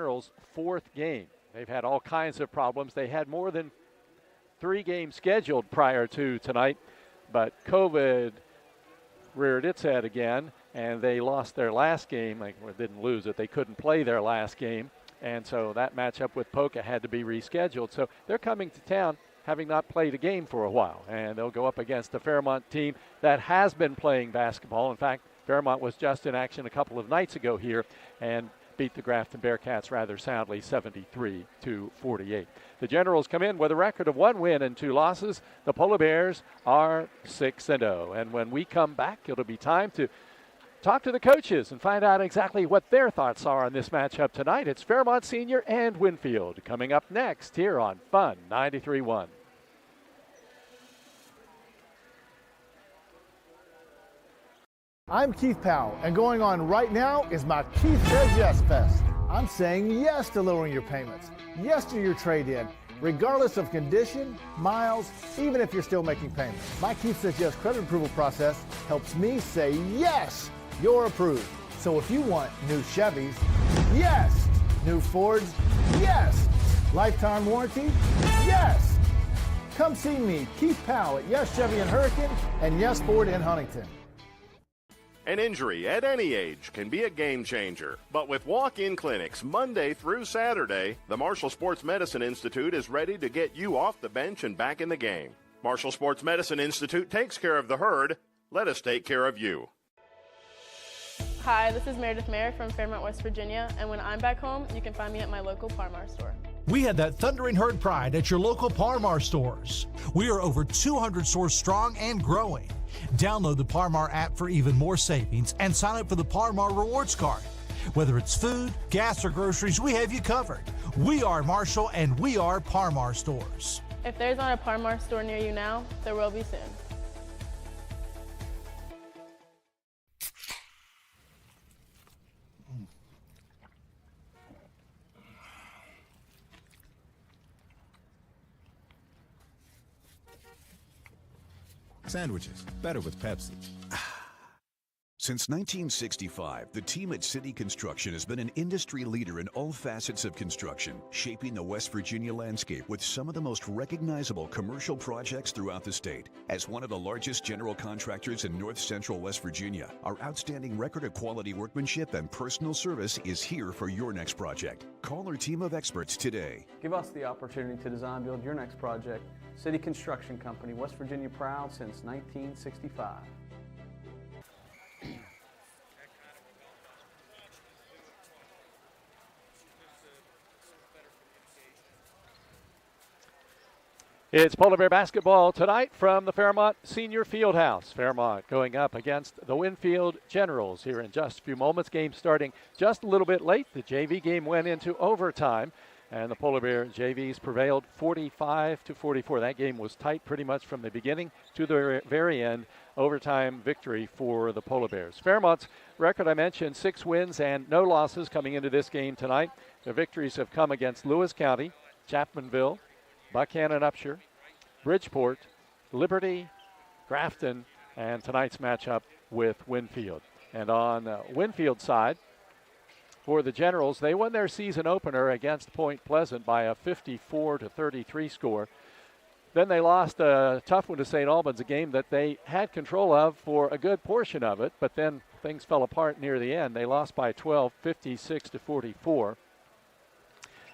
Generals' fourth game. They've had all kinds of problems. They had more than 3 games scheduled prior to tonight, but COVID reared its head again, and they lost their last game. They didn't lose it. They couldn't play their last game, and so that matchup with Poca had to be rescheduled. So they're coming to town having not played a game for a while, and they'll go up against the Fairmont team that has been playing basketball. In fact, Fairmont was just in action a couple of nights ago here and beat the Grafton Bearcats rather soundly, 73-48. The Generals come in with a record of 1 win and 2 losses. The Polar Bears are 6-0. And when we come back, it'll be time to talk to the coaches and find out exactly what their thoughts are on this matchup tonight. It's Fairmont Senior and Winfield coming up next here on Fun 93.1. I'm Keith Powell, and going on right now is my Keith Says Yes Fest. I'm saying yes to lowering your payments, yes to your trade-in, regardless of condition, miles, even if you're still making payments. My Keith Says Yes credit approval process helps me say yes, you're approved. So if you want new Chevys, yes. New Fords, yes. Lifetime warranty, yes. Come see me, Keith Powell at Yes Chevy in Hurricane and Yes Ford in Huntington. An injury at any age can be a game changer, but with walk-in clinics Monday through Saturday, the Marshall Sports Medicine Institute is ready to get you off the bench and back in the game. Marshall Sports Medicine Institute takes care of the herd. Let us take care of you. Hi, this is Meredith Mayer from Fairmont, West Virginia, and when I'm back home, you can find me at my local Parmar store. We had that thundering herd pride at your local Parmar stores. We are over 200 stores strong and growing. Download the Parmar app for even more savings and sign up for the Parmar Rewards Card. Whether it's food, gas, or groceries, we have you covered. We are Marshall and we are Parmar stores. If there's not a Parmar store near you now, there will be soon. Sandwiches, better with Pepsi. Since 1965, the team at City Construction has been an industry leader in all facets of construction, shaping the West Virginia landscape with some of the most recognizable commercial projects throughout the state. As one of the largest general contractors in north central West Virginia, our outstanding record of quality workmanship and personal service is here for your next project. Call our team of experts today. Give us the opportunity to design build your next project. City Construction Company, West Virginia proud since 1965. It's Polar Bear basketball tonight from the Fairmont Senior Fieldhouse. Fairmont going up against the Winfield Generals here in just a few moments. Game starting just a little bit late. The JV game went into overtime, and the Polar Bear JVs prevailed 45-44. That game was tight pretty much from the beginning to the very end. Overtime victory for the Polar Bears. Fairmont's record, I mentioned, 6 wins and no losses coming into this game tonight. The victories have come against Lewis County, Chapmanville, Buckhannon Upshur, Bridgeport, Liberty, Grafton, and tonight's matchup with Winfield. And on Winfield's side, for the Generals, they won their season opener against Point Pleasant by a 54-33 score. Then they lost a tough one to St. Albans, a game that they had control of for a good portion of it, but then things fell apart near the end. They lost by 12, 56-44.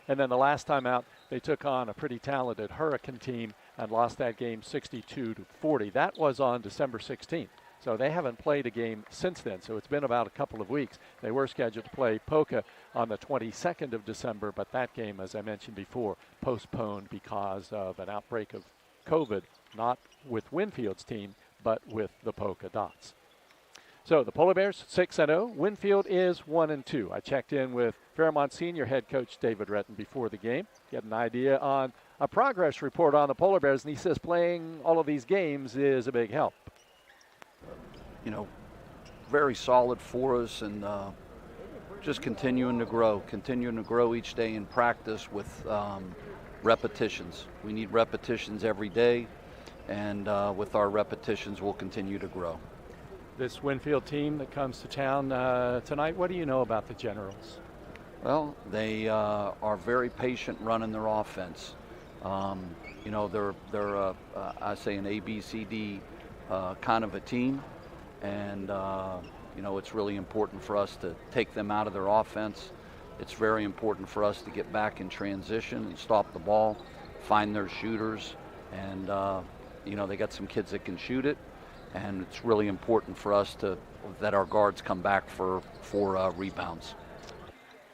And then the last time out, they took on a pretty talented Hurricane team and lost that game 62-40. That was on December 16th. So they haven't played a game since then. So it's been about a couple of weeks. They were scheduled to play Poca on the 22nd of December, but that game, as I mentioned before, postponed because of an outbreak of COVID, not with Winfield's team, but with the Polka Dots. So the Polar Bears 6-0. Winfield is 1-2. I checked in with Fairmont Senior head coach David Retton before the game, get an idea on a progress report on the Polar Bears, and he says playing all of these games is a big help. You know, very solid for us, and just continuing to grow each day in practice with repetitions. We need repetitions every day, and with our repetitions, we'll continue to grow. This Winfield team that comes to town tonight, what do you know about the Generals? Well, they are very patient running their offense. You know, they're I say an ABCD kind of a team, and you know, it's really important for us to take them out of their offense. It's very important for us to get back in transition and stop the ball, find their shooters, and you know, they got some kids that can shoot it, and it's really important for us that our guards come back for rebounds.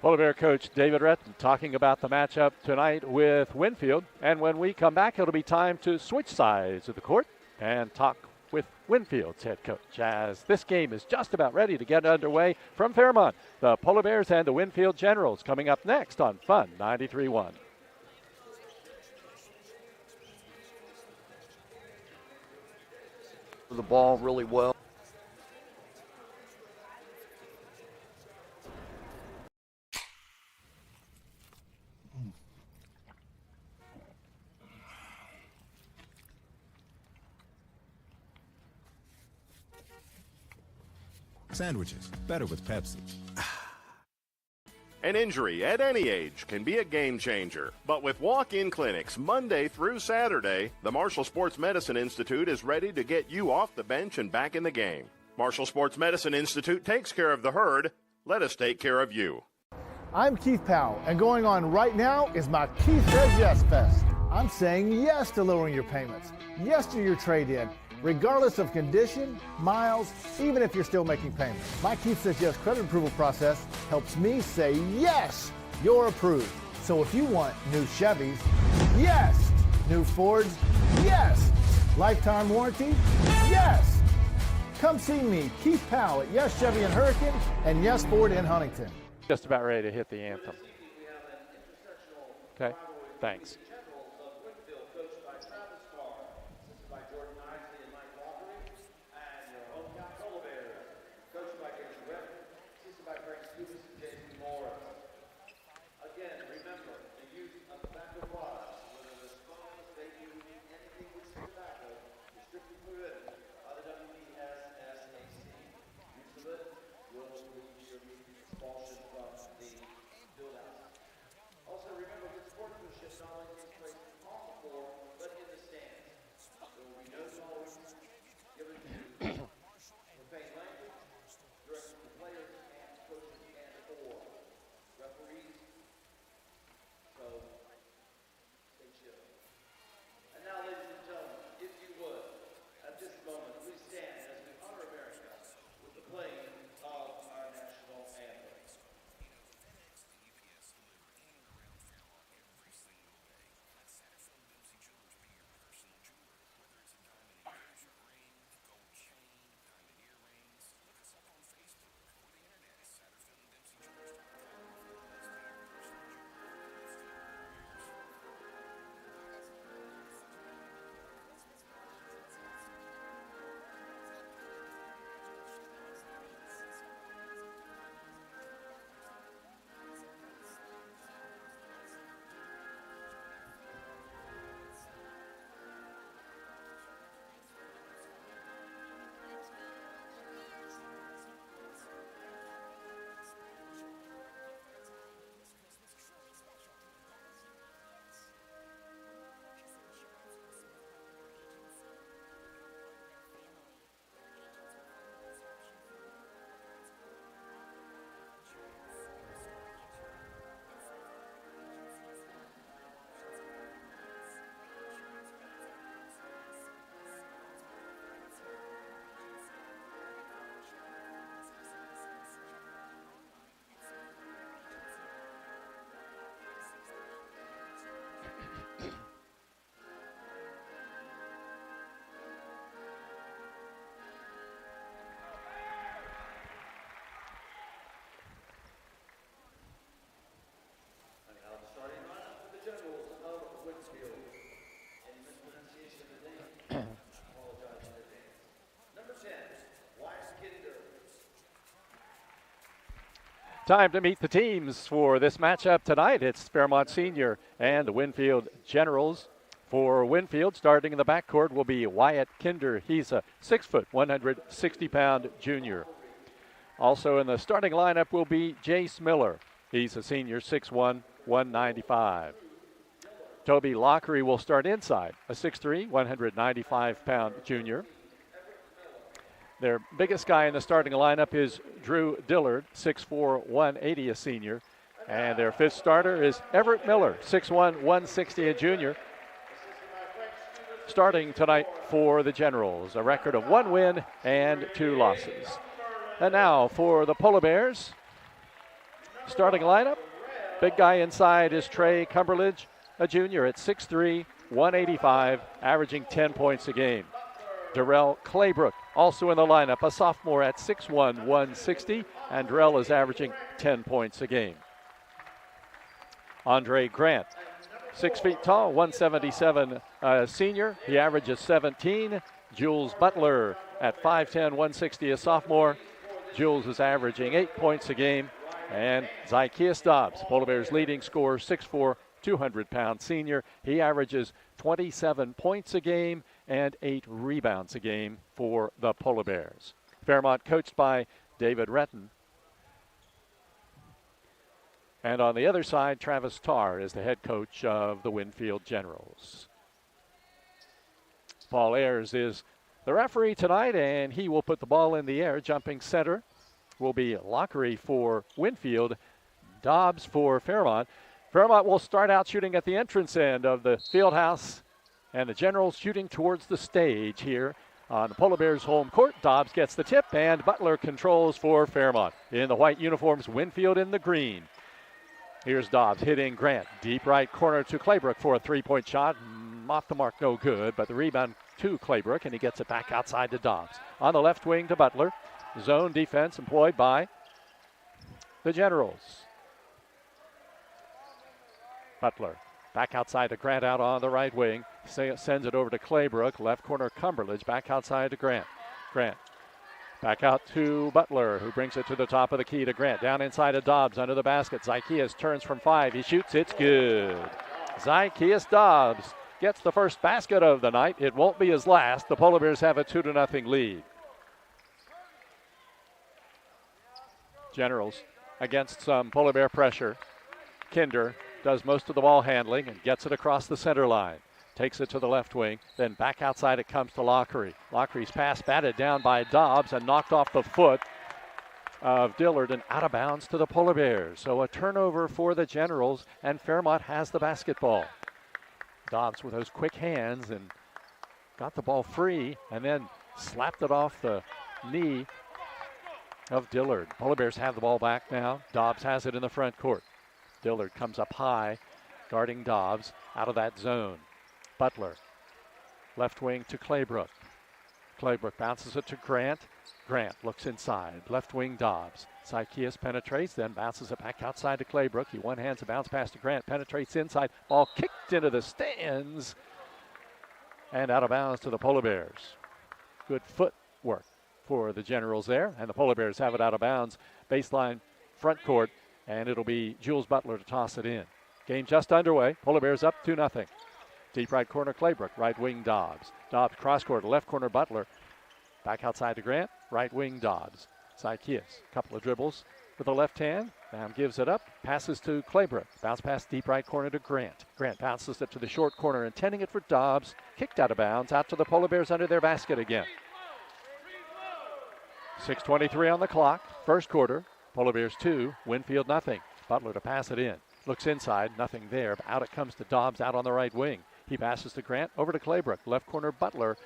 Polar Bear coach David Retton talking about the matchup tonight with Winfield. And when we come back, it'll be time to switch sides of the court and talk with Winfield's head coach, as this game is just about ready to get underway from Fairmont. The Polar Bears and the Winfield Generals coming up next on Fun 93.1. The ball really well. Sandwiches, better with Pepsi. An injury at any age can be a game changer. But with walk-in clinics Monday through Saturday, the Marshall Sports Medicine Institute is ready to get you off the bench and back in the game. Marshall Sports Medicine Institute takes care of the herd. Let us take care of you. I'm Keith Powell, and going on right now is my Keith Says Yes Fest. I'm saying yes to lowering your payments, yes to your trade-in, regardless of condition, miles, even if you're still making payments. My Keith Says Yes credit approval process helps me say yes, you're approved. So if you want new Chevys, yes. New Fords, yes. Lifetime warranty, yes. Come see me, Keith Powell at Yes Chevy in Hurricane and Yes Ford in Huntington. Just about ready to hit the anthem. Okay, thanks. Time to meet the teams for this matchup tonight. It's Fairmont Senior and the Winfield Generals. For Winfield, starting in the backcourt will be Wyatt Kinder. He's a 6', 160-pound junior. Also in the starting lineup will be Jace Miller. He's a senior, 6'1", 195. Toby Lockery will start inside, a 6'3", 195-pound junior. Their biggest guy in the starting lineup is Drew Dillard, 6'4", 180, a senior. And their fifth starter is Everett Miller, 6'1", 160, a junior. Starting tonight for the Generals, a record of 1 win and 2 losses. And now for the Polar Bears, starting lineup. Big guy inside is Trey Cumberledge, a junior at 6'3", 185, averaging 10 points a game. Darrell Claybrook also in the lineup, a sophomore at 6'1", 160, and Darrell is averaging 10 points a game. Andre Grant, 6 feet tall, 177 senior. He averages 17. Jules Butler at 5'10", 160, a sophomore. Jules is averaging 8 points a game. And Zykeus Dobbs, Polar Bears leading scorer, 6'4", 200-pound senior. He averages 27 points a game and 8 rebounds a game for the Polar Bears. Fairmont coached by David Retton. And on the other side, Travis Tarr is the head coach of the Winfield Generals. Paul Ayers is the referee tonight, and he will put the ball in the air. Jumping center will be Lockery for Winfield, Dobbs for Fairmont. Fairmont will start out shooting at the entrance end of the field house, and the Generals shooting towards the stage here on the Polar Bears home court. Dobbs gets the tip, and Butler controls for Fairmont. In the white uniforms, Winfield in the green. Here's Dobbs hitting Grant. Deep right corner to Claybrook for a three-point shot. Off the mark, no good, but the rebound to Claybrook, and he gets it back outside to Dobbs. On the left wing to Butler. Zone defense employed by the Generals. Butler back outside to Grant out on the right wing. Sends it over to Claybrook. Left corner Cumberledge back outside to Grant. Grant back out to Butler, who brings it to the top of the key to Grant. Down inside of Dobbs under the basket. Zykeus turns from 5. He shoots. It's good. Zykeus Dobbs gets the first basket of the night. It won't be his last. The Polar Bears have a 2-0 lead. Generals against some Polar Bear pressure. Kinder does most of the ball handling and gets it across the center line. Takes it to the left wing, then back outside it comes to Lockery. Lockery's pass batted down by Dobbs and knocked off the foot of Dillard and out of bounds to the Polar Bears. So a turnover for the Generals, and Fairmont has the basketball. Dobbs with those quick hands and got the ball free and then slapped it off the knee of Dillard. Polar Bears have the ball back now. Dobbs has it in the front court. Dillard comes up high, guarding Dobbs out of that zone. Butler, left wing to Claybrook. Claybrook bounces it to Grant. Grant looks inside. Left wing Dobbs. Zykeus penetrates, then bounces it back outside to Claybrook. He one-hands a bounce pass to Grant. Penetrates inside. Ball kicked into the stands. And out of bounds to the Polar Bears. Good footwork for the Generals there. And the Polar Bears have it out of bounds. Baseline front court. And it'll be Jules Butler to toss it in. Game just underway. Polar Bears up 2-0. Deep right corner, Claybrook. Right wing, Dobbs. Dobbs cross court, left corner, Butler. Back outside to Grant. Right wing, Dobbs. Zykeus. Couple of dribbles with the left hand. Now gives it up. Passes to Claybrook. Bounce pass deep right corner to Grant. Grant bounces it to the short corner, intending it for Dobbs. Kicked out of bounds. Out to the Polar Bears under their basket again. 6:23 on the clock. First quarter. Polar Bears 2. Winfield nothing. Butler to pass it in. Looks inside. Nothing there. But out it comes to Dobbs out on the right wing. He passes to Grant, over to Claybrook. Left corner, Butler.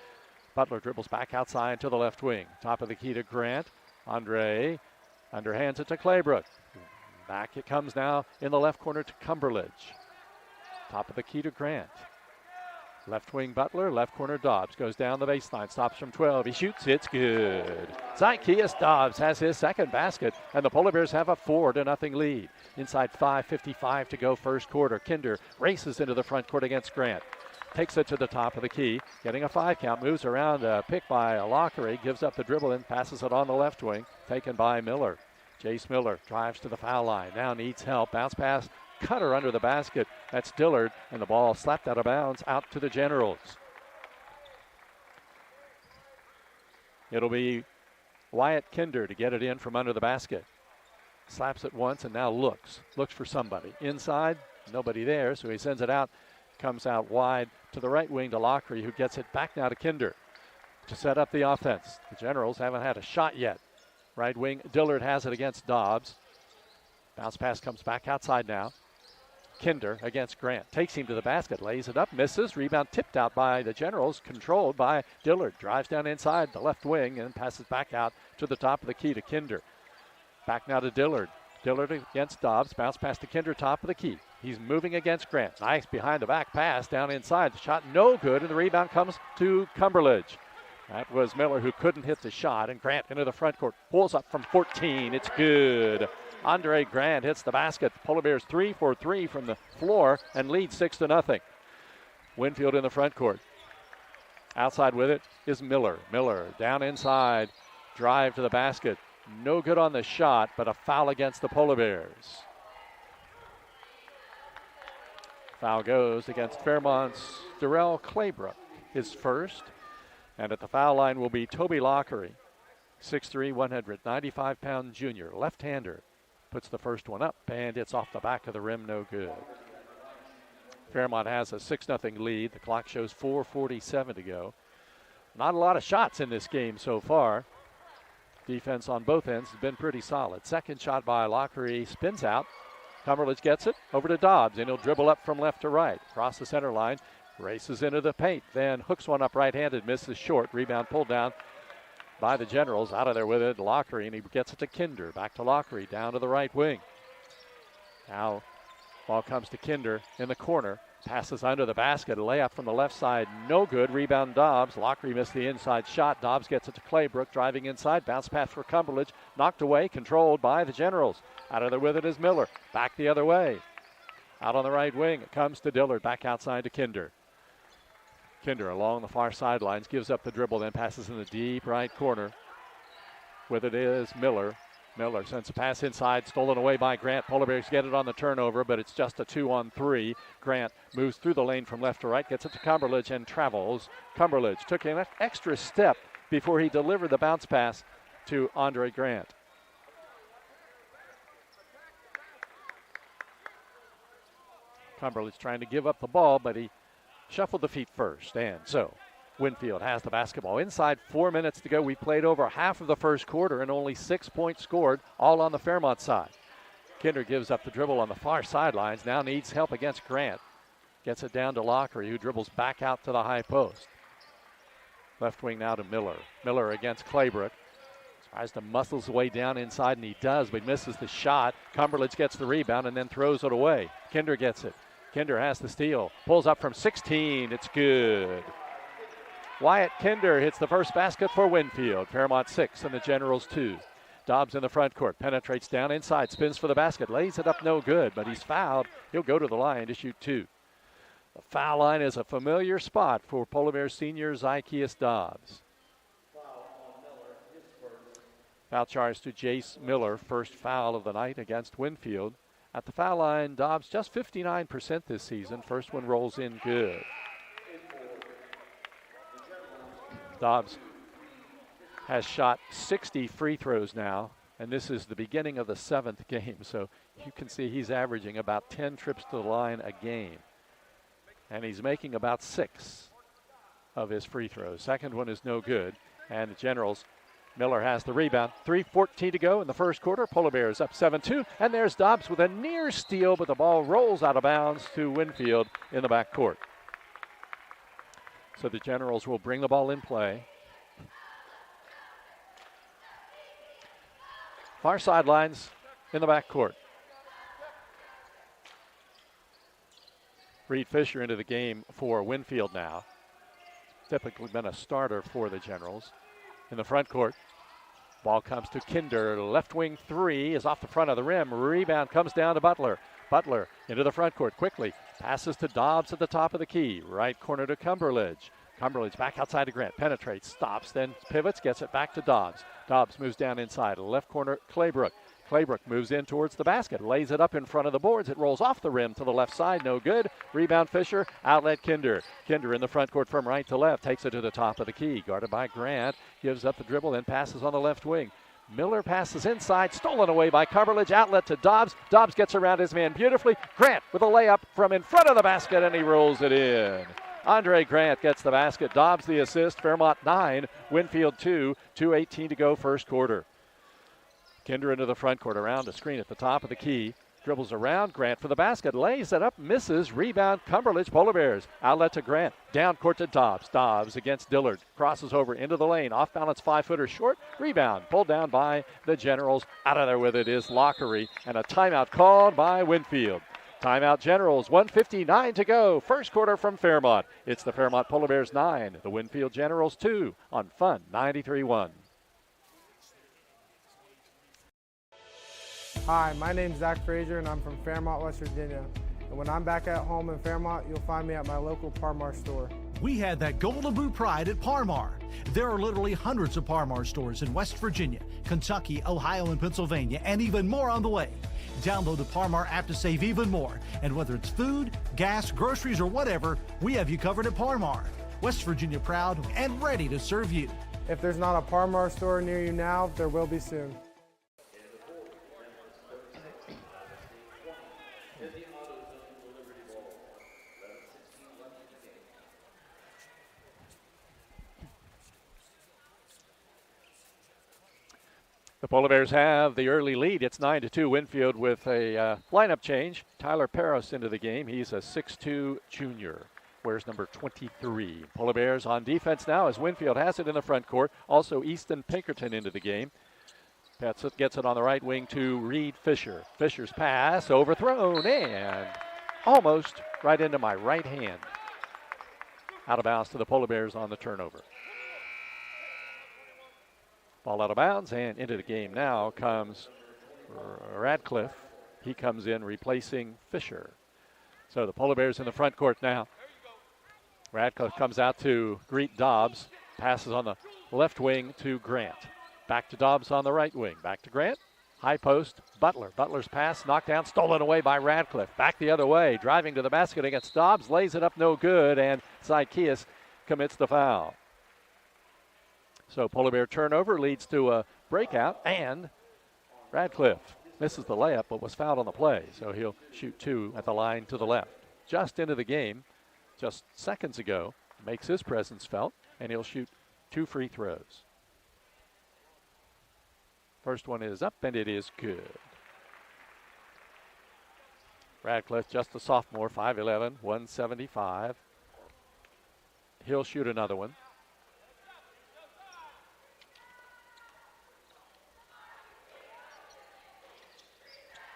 Butler dribbles back outside to the left wing. Top of the key to Grant. Andre underhands it to Claybrook. Back it comes now in the left corner to Cumberledge. Top of the key to Grant. Left wing Butler, left corner Dobbs. Goes down the baseline, stops from 12. He shoots, it's good. Zykeus Dobbs has his second basket, and the Polar Bears have a 4-0 lead. Inside 5:55 to go first quarter. Kinder races into the front court against Grant. Takes it to the top of the key, getting a 5 count, moves around, picked by Lockery, gives up the dribble and passes it on the left wing, taken by Miller. Jace Miller drives to the foul line, now needs help. Bounce pass, cutter under the basket. That's Dillard, and the ball slapped out of bounds out to the Generals. It'll be Wyatt Kinder to get it in from under the basket. Slaps it once and now looks for somebody. Inside, nobody there, so he sends it out. Comes out wide to the right wing to Lockery, who gets it back now to Kinder to set up the offense. The Generals haven't had a shot yet. Right wing, Dillard has it against Dobbs. Bounce pass comes back outside now. Kinder against Grant. Takes him to the basket, lays it up, misses. Rebound tipped out by the Generals, controlled by Dillard. Drives down inside the left wing and passes back out to the top of the key to Kinder. Back now to Dillard. Dillard against Dobbs. Bounce pass to Kinder, top of the key. He's moving against Grant. Nice behind the back pass down inside. The shot no good, and the rebound comes to Cumberledge. That was Miller who couldn't hit the shot, and Grant into the front court. Pulls up from 14. It's good. Andre Grant hits the basket. Polar Bears 3 for 3 from the floor and lead 6-0. Winfield in the front court. Outside with it is Miller. Miller down inside. Drive to the basket. No good on the shot, but a foul against the Polar Bears. Foul goes against Fairmont's Darrell Claybrook, his first. And at the foul line will be Toby Lockery, 6'3", 195-pound junior, left-hander. Puts the first one up, and it's off the back of the rim, no good. Fairmont has a 6-0 lead. The clock shows 4:47 to go. Not a lot of shots in this game so far. Defense on both ends has been pretty solid. Second shot by Lockery spins out. Cumberledge gets it over to Dobbs, and he'll dribble up from left to right. Across the center line, races into the paint, then hooks one up right-handed, misses short. Rebound pulled down by the Generals. Out of there with it, Lockery, and he gets it to Kinder. Back to Lockery, down to the right wing. Now, ball comes to Kinder in the corner. Passes under the basket. A layup from the left side, no good. Rebound Dobbs. Lockery missed the inside shot. Dobbs gets it to Claybrook, driving inside. Bounce pass for Cumberledge. Knocked away, controlled by the Generals. Out of there with it is Miller. Back the other way. Out on the right wing, it comes to Dillard. Back outside to Kinder. Kinder along the far sidelines, gives up the dribble, then passes in the deep right corner. With it is Miller. Miller sends a pass inside, stolen away by Grant. Polar Bears get it on the turnover, but it's just a 2-on-3. Grant moves through the lane from left to right, gets it to Cumberledge and travels. Cumberledge took an extra step before he delivered the bounce pass to Andre Grant. Cumberledge trying to give up the ball, but he shuffled the feet first, and so Winfield has the basketball. Inside 4 minutes to go. We played over half of the first quarter and only 6 points scored, all on the Fairmont side. Kinder gives up the dribble on the far sidelines. Now needs help against Grant. Gets it down to Lockery, who dribbles back out to the high post. Left wing now to Miller. Miller against Claybrook. Tries to muscle his way down inside, and he does, but misses the shot. Cumberledge gets the rebound and then throws it away. Kinder gets it. Kinder has the steal. Pulls up from 16. It's good. Wyatt Kinder hits the first basket for Winfield. Fairmont 6 and the Generals 2. Dobbs in the front court. Penetrates down inside. Spins for the basket. Lays it up no good, but he's fouled. He'll go to the line to shoot 2. The foul line is a familiar spot for Polar Bears senior Zykeus Dobbs. Foul charge to Jace Miller. First foul of the night against Winfield. At the foul line, Dobbs just 59% this season. First one rolls in good. Dobbs has shot 60 free throws now, and this is the beginning of the 7th game, so you can see he's averaging about 10 trips to the line a game. And he's making about 6 of his free throws. Second one is no good, and the Generals, Miller has the rebound. 3:14 to go in the first quarter. Polar Bears up 7-2, and there's Dobbs with a near steal, but the ball rolls out of bounds to Winfield in the backcourt. So the Generals will bring the ball in play. Far sidelines in the backcourt. Reed Fisher into the game for Winfield now. Typically been a starter for the Generals. In the front court, ball comes to Kinder. Left wing 3 is off the front of the rim. Rebound comes down to Butler. Butler into the front court quickly. Passes to Dobbs at the top of the key. Right corner to Cumberledge. Cumberledge back outside to Grant. Penetrates, stops, then pivots, gets it back to Dobbs. Dobbs moves down inside. Left corner, Claybrook. Claybrook moves in towards the basket. Lays it up in front of the boards. It rolls off the rim to the left side. No good. Rebound Fisher. Outlet Kinder. Kinder in the front court from right to left. Takes it to the top of the key. Guarded by Grant. Gives up the dribble, then passes on the left wing. Miller passes inside, stolen away by Cumberledge, outlet to Dobbs. Dobbs gets around his man beautifully. Grant with a layup from in front of the basket, and he rolls it in. Andre Grant gets the basket. Dobbs the assist. Fairmont 9, Winfield 2, 2:18 to go first quarter. Kinder into the front court, around a screen at the top of the key. Dribbles around, Grant for the basket, lays it up, misses, rebound, Cumberledge Polar Bears. Outlet to Grant, down court to Dobbs. Dobbs against Dillard, crosses over into the lane, off balance 5-footer short, rebound, pulled down by the Generals. Out of there with it is Lockery, and a timeout called by Winfield. Timeout Generals, 1:59 to go, first quarter from Fairmont. It's the Fairmont Polar Bears 9, the Winfield Generals 2 on Fun 93.1. Hi, my name's Zach Frazier and I'm from Fairmont, West Virginia. And when I'm back at home in Fairmont, you'll find me at my local Par-Mar store. We had that Golden Boot pride at Par-Mar. There are literally hundreds of Par-Mar stores in West Virginia, Kentucky, Ohio, and Pennsylvania, and even more on the way. Download the Par-Mar app to save even more. And whether it's food, gas, groceries, or whatever, we have you covered at Par-Mar. West Virginia proud and ready to serve you. If there's not a Par-Mar store near you now, there will be soon. The Polar Bears have the early lead. It's 9-2 Winfield with a lineup change. Tyler Paris into the game. He's a 6'2 junior. Wears number 23. Polar Bears on defense now as Winfield has it in the front court. Also Easton Pinkerton into the game. Gets it on the right wing to Reed Fisher. Fisher's pass overthrown and almost right into my right hand. Out of bounds to the Polar Bears on the turnover. Ball out of bounds, and into the game now comes Radcliffe. He comes in replacing Fisher. So the Polar Bears in the front court now. Radcliffe comes out to greet Dobbs. Passes on the left wing to Grant. Back to Dobbs on the right wing. Back to Grant. High post, Butler. Butler's pass knocked down, stolen away by Radcliffe. Back the other way, driving to the basket against Dobbs. Lays it up no good, and Zykeas commits the foul. So Polar Bear turnover leads to a breakout, and Radcliffe misses the layup but was fouled on the play. So he'll shoot two at the line to the left. Just into the game, just seconds ago, makes his presence felt, and he'll shoot 2 free throws. First one is up, and it is good. Radcliffe, just a sophomore, 5'11", 175. He'll shoot another one.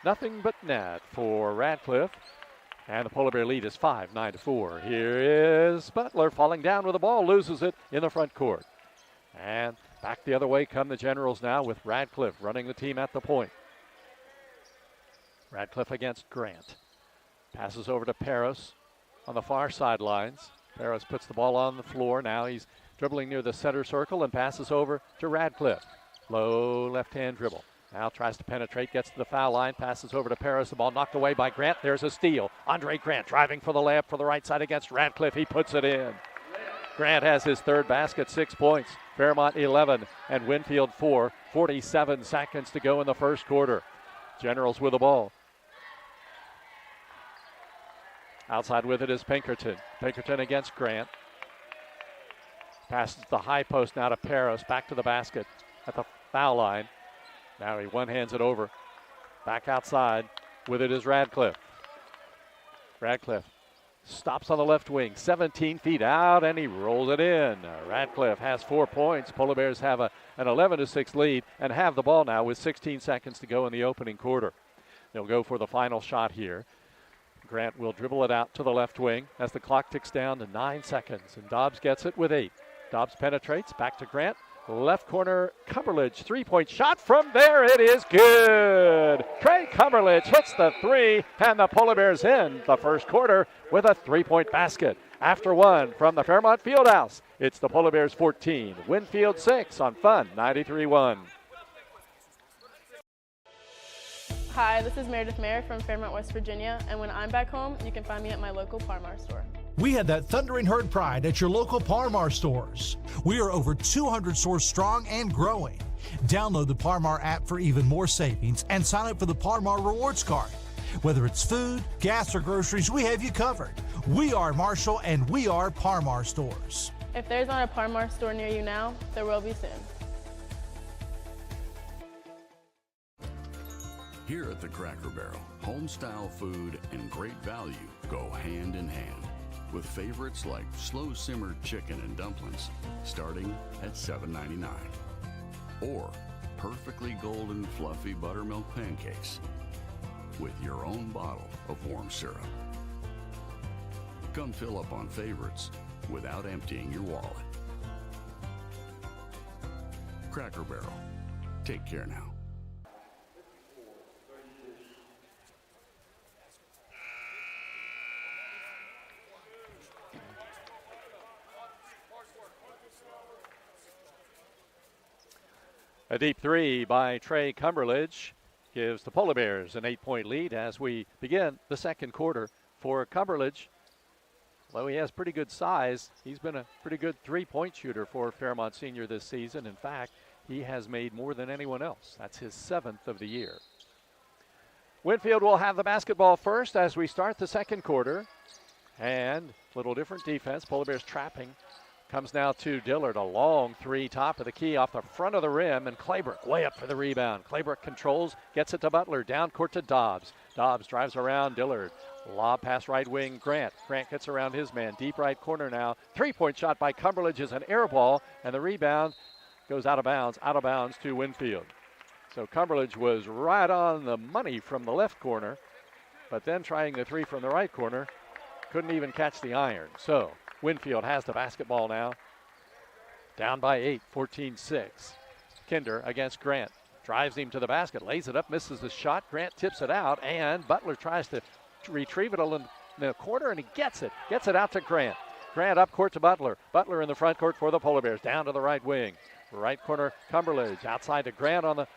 Nothing but net for Radcliffe. And the Polar Bear lead is 5, 9-4. Here is Butler falling down with the ball, loses it in the front court. And back the other way come the Generals now with Radcliffe running the team at the point. Radcliffe against Grant. Passes over to Paris on the far sidelines. Paris puts the ball on the floor. Now he's dribbling near the center circle and passes over to Radcliffe. Low left-hand dribble. Now tries to penetrate, gets to the foul line, passes over to Paris. The ball knocked away by Grant. There's a steal. Andre Grant driving for the layup for the right side against Radcliffe. He puts it in. Grant has his third basket, 6 points. Fairmont 11 and Winfield 4. 47 seconds to go in the first quarter. Generals with the ball. Outside with it is Pinkerton. Pinkerton against Grant. Passes the high post now to Paris. Back to the basket at the foul line. Now he one-hands it over. Back outside with it is Radcliffe. Radcliffe stops on the left wing, 17 feet out, and he rolls it in. Radcliffe has 4 points. Polar Bears have an 11-6 lead and have the ball now with 16 seconds to go in the opening quarter. They'll go for the final shot here. Grant will dribble it out to the left wing as the clock ticks down to 9 seconds, and Dobbs gets it with 8. Dobbs penetrates, back to Grant. Left corner, Cumberledge, three-point shot from there. It is good. Trey Cumberledge hits the three, and the Polar Bears end the first quarter with a three-point basket. After one from the Fairmont Fieldhouse, it's the Polar Bears 14, Winfield 6 on Fun 93.1. Hi, this is Meredith Mayer from Fairmont, West Virginia, and when I'm back home, you can find me at my local Par-Mar store. We had that thundering herd pride at your local Par-Mar stores. We are over 200 stores strong and growing. Download the Par Mar app for even more savings and sign up for the Par Mar Rewards Card. Whether it's food, gas, or groceries, we have you covered. We are Marshall, and we are Par Mar Stores. If there's not a Par Mar store near you now, there will be soon. Here at the Cracker Barrel, home-style food and great value go hand in hand, with favorites like slow-simmered chicken and dumplings starting at $7.99, or perfectly golden fluffy buttermilk pancakes with your own bottle of warm syrup. Come fill up on favorites without emptying your wallet. Cracker Barrel. Take care now. A deep three by Trey Cumberledge gives the Polar Bears an 8-point lead as we begin the second quarter. For Cumberledge, although he has pretty good size, he's been a pretty good three-point shooter for Fairmont Senior this season. In fact, he has made more than anyone else. That's his 7th of the year. Winfield will have the basketball first as we start the second quarter. And a little different defense. Polar Bears trapping. Comes now to Dillard, a long three, top of the key, off the front of the rim, and Claybrook way up for the rebound. Claybrook controls, gets it to Butler, down court to Dobbs. Dobbs drives around Dillard. Lob pass right wing, Grant. Grant gets around his man, deep right corner now. Three-point shot by Cumberledge is an air ball, and the rebound goes out of bounds to Winfield. So Cumberledge was right on the money from the left corner, but then trying the three from the right corner, couldn't even catch the iron. So Winfield has the basketball now. Down by 8, 14-6. Kinder against Grant. Drives him to the basket, lays it up, misses the shot. Grant tips it out, and Butler tries to retrieve it in the corner, and he gets it. Gets it out to Grant. Grant up court to Butler. Butler in the front court for the Polar Bears. Down to the right wing. Right corner, Cumberledge. Outside to Grant on the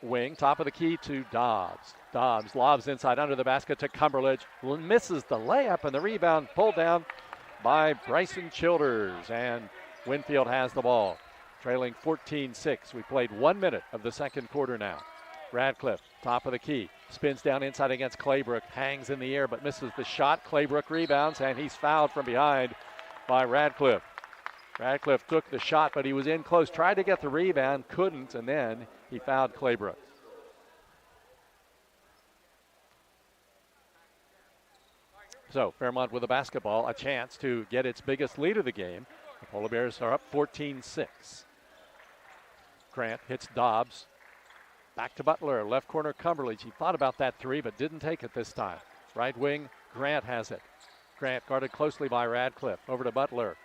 wing. Top of the key to Dobbs. Dobbs lobs inside under the basket to Cumberledge. Misses the layup, and the rebound pulled down by Bryson Childers, and Winfield has the ball, trailing 14-6. We played 1 minute of the second quarter now. Radcliffe, top of the key, spins down inside against Claybrook, hangs in the air but misses the shot. Claybrook rebounds, and he's fouled from behind by Radcliffe. Radcliffe took the shot, but he was in close, tried to get the rebound, couldn't, and then he fouled Claybrook. So Fairmont with the basketball, a chance to get its biggest lead of the game. The Polar Bears are up 14-6. Grant hits Dobbs. Back to Butler, left corner Cumberledge. He thought about that three, but didn't take it this time. Right wing, Grant has it. Grant guarded closely by Radcliffe. Over to Butler.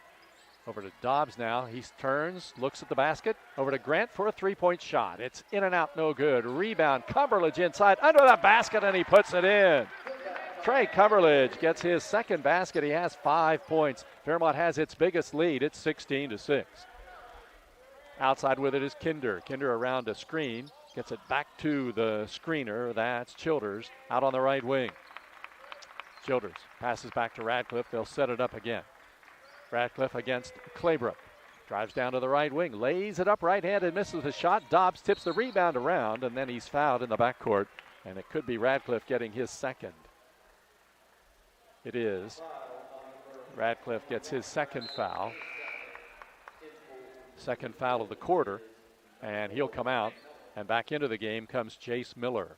Over to Dobbs now. He turns, looks at the basket. Over to Grant for a three-point shot. It's in and out, no good. Rebound, Cumberledge inside, under the basket, and he puts it in. Trey Cumberledge gets his second basket. He has 5 points. Fairmont has its biggest lead. It's 16-6. Outside with it is Kinder. Kinder around a screen. Gets it back to the screener. That's Childers out on the right wing. Childers passes back to Radcliffe. They'll set it up again. Radcliffe against Claybrook. Drives down to the right wing. Lays it up right-handed. Misses the shot. Dobbs tips the rebound around, and then he's fouled in the backcourt. And it could be Radcliffe getting his second. It is. Radcliffe gets his second foul. Second foul of the quarter. And he'll come out. And back into the game comes Jace Miller.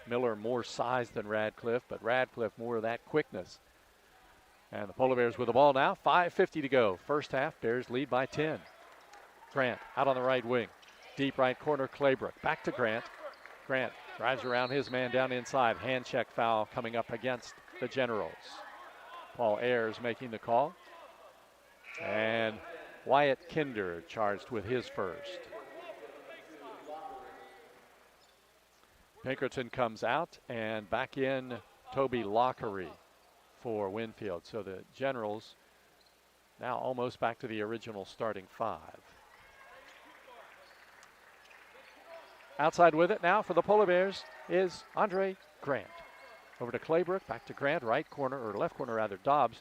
Miller more size than Radcliffe, but Radcliffe more of that quickness. And the Polar Bears with the ball now. 5:50 to go. First half, Bears lead by 10. Grant out on the right wing. Deep right corner, Claybrook. Back to Grant. Grant drives around his man down inside. Hand check foul coming up against the Generals. Paul Ayers making the call. And Wyatt Kinder charged with his first. Pinkerton comes out, and back in Toby Lockery for Winfield. So the Generals now almost back to the original starting five. Outside with it now for the Polar Bears is Andre Grant. Over to Claybrook, back to Grant, right corner, or left corner rather, Dobbs.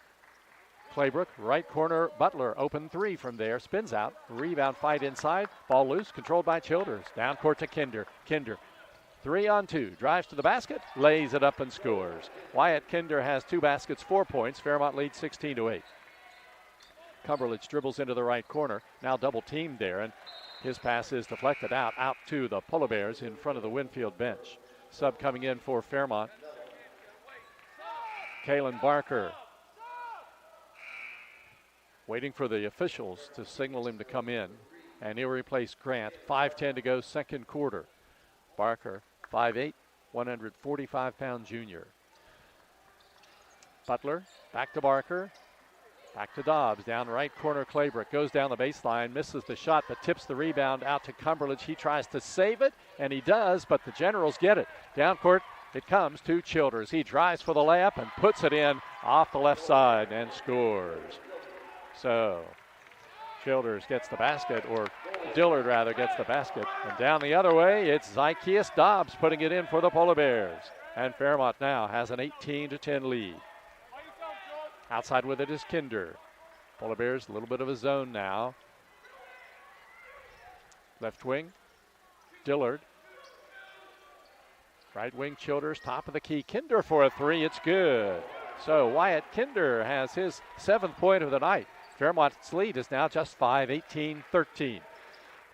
Claybrook, right corner, Butler, open three from there, spins out, rebound fight inside, ball loose, controlled by Childers. Down court to Kinder. Kinder, 3-on-2, drives to the basket, lays it up and scores. Wyatt Kinder has 2 baskets, 4 points. Fairmont leads 16-8. Cumberledge dribbles into the right corner, now double teamed there, and his pass is deflected out to the Polar Bears in front of the Winfield bench. Sub coming in for Fairmont, Kalen Barker. Waiting for the officials to signal him to come in, and he'll replace Grant. 5:10 to go, second quarter. Barker, 5'8", 145-pound junior. Butler, back to Barker, back to Dobbs, down right corner. Claybrook goes down the baseline, misses the shot, but tips the rebound out to Cumberledge. He tries to save it, and he does, but the Generals get it. Down court, it comes to Childers. He drives for the layup and puts it in off the left side and scores. So Childers gets the basket, or Dillard rather gets the basket. And down the other way, it's Zykeus Dobbs putting it in for the Polar Bears. And Fairmont now has an 18-10 lead. Outside with it is Kinder. Polar Bears, a little bit of a zone now. Left wing, Dillard. Right wing, Childers, top of the key. Kinder for a three, it's good. So Wyatt Kinder has his 7th point of the night. Fairmont's lead is now just 5, 18-13.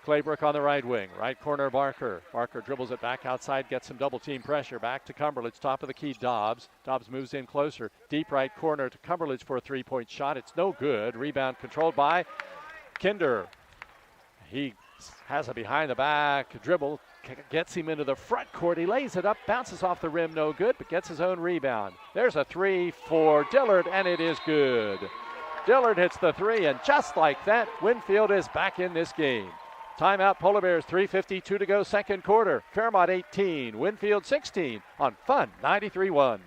Claybrook on the right wing. Right corner, Barker. Barker dribbles it back outside, gets some double team pressure. Back to Cumberledge, top of the key, Dobbs. Dobbs moves in closer. Deep right corner to Cumberledge for a 3-point shot. It's no good. Rebound controlled by Kinder. He has a behind the back dribble. Gets him into the front court. He lays it up, bounces off the rim, no good, but gets his own rebound. There's a three for Dillard, and it is good. Dillard hits the three, and just like that, Winfield is back in this game. Timeout, Polar Bears, 3:52 to go, second quarter. Fairmont 18, Winfield 16 on Fun 93.1.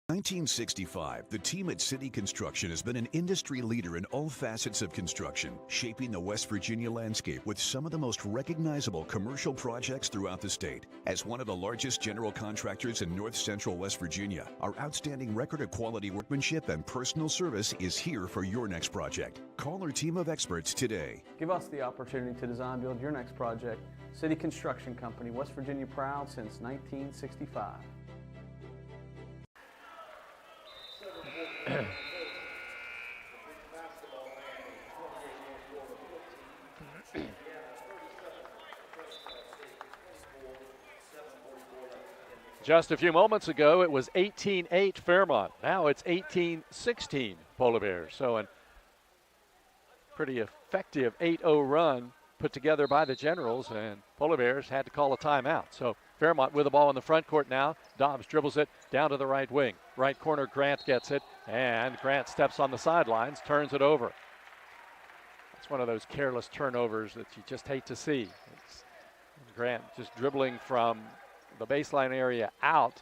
1965, the team at City Construction has been an industry leader in all facets of construction, shaping the West Virginia landscape with some of the most recognizable commercial projects throughout the state. As one of the largest general contractors in north central West Virginia, our outstanding record of quality workmanship and personal service is here for your next project. Call our team of experts today. Give us the opportunity to design build your next project. City Construction Company, West Virginia proud since 1965. Just a few moments ago, it was 18-8 Fairmont. Now it's 18-16 Polar Bears. So a pretty effective 8-0 run put together by the Generals, and Polar Bears had to call a timeout. So Fairmont with the ball in the front court now. Dobbs dribbles it down to the right wing. Right corner, Grant gets it, and Grant steps on the sidelines, turns it over. It's one of those careless turnovers that you just hate to see. It's Grant just dribbling from the baseline area out,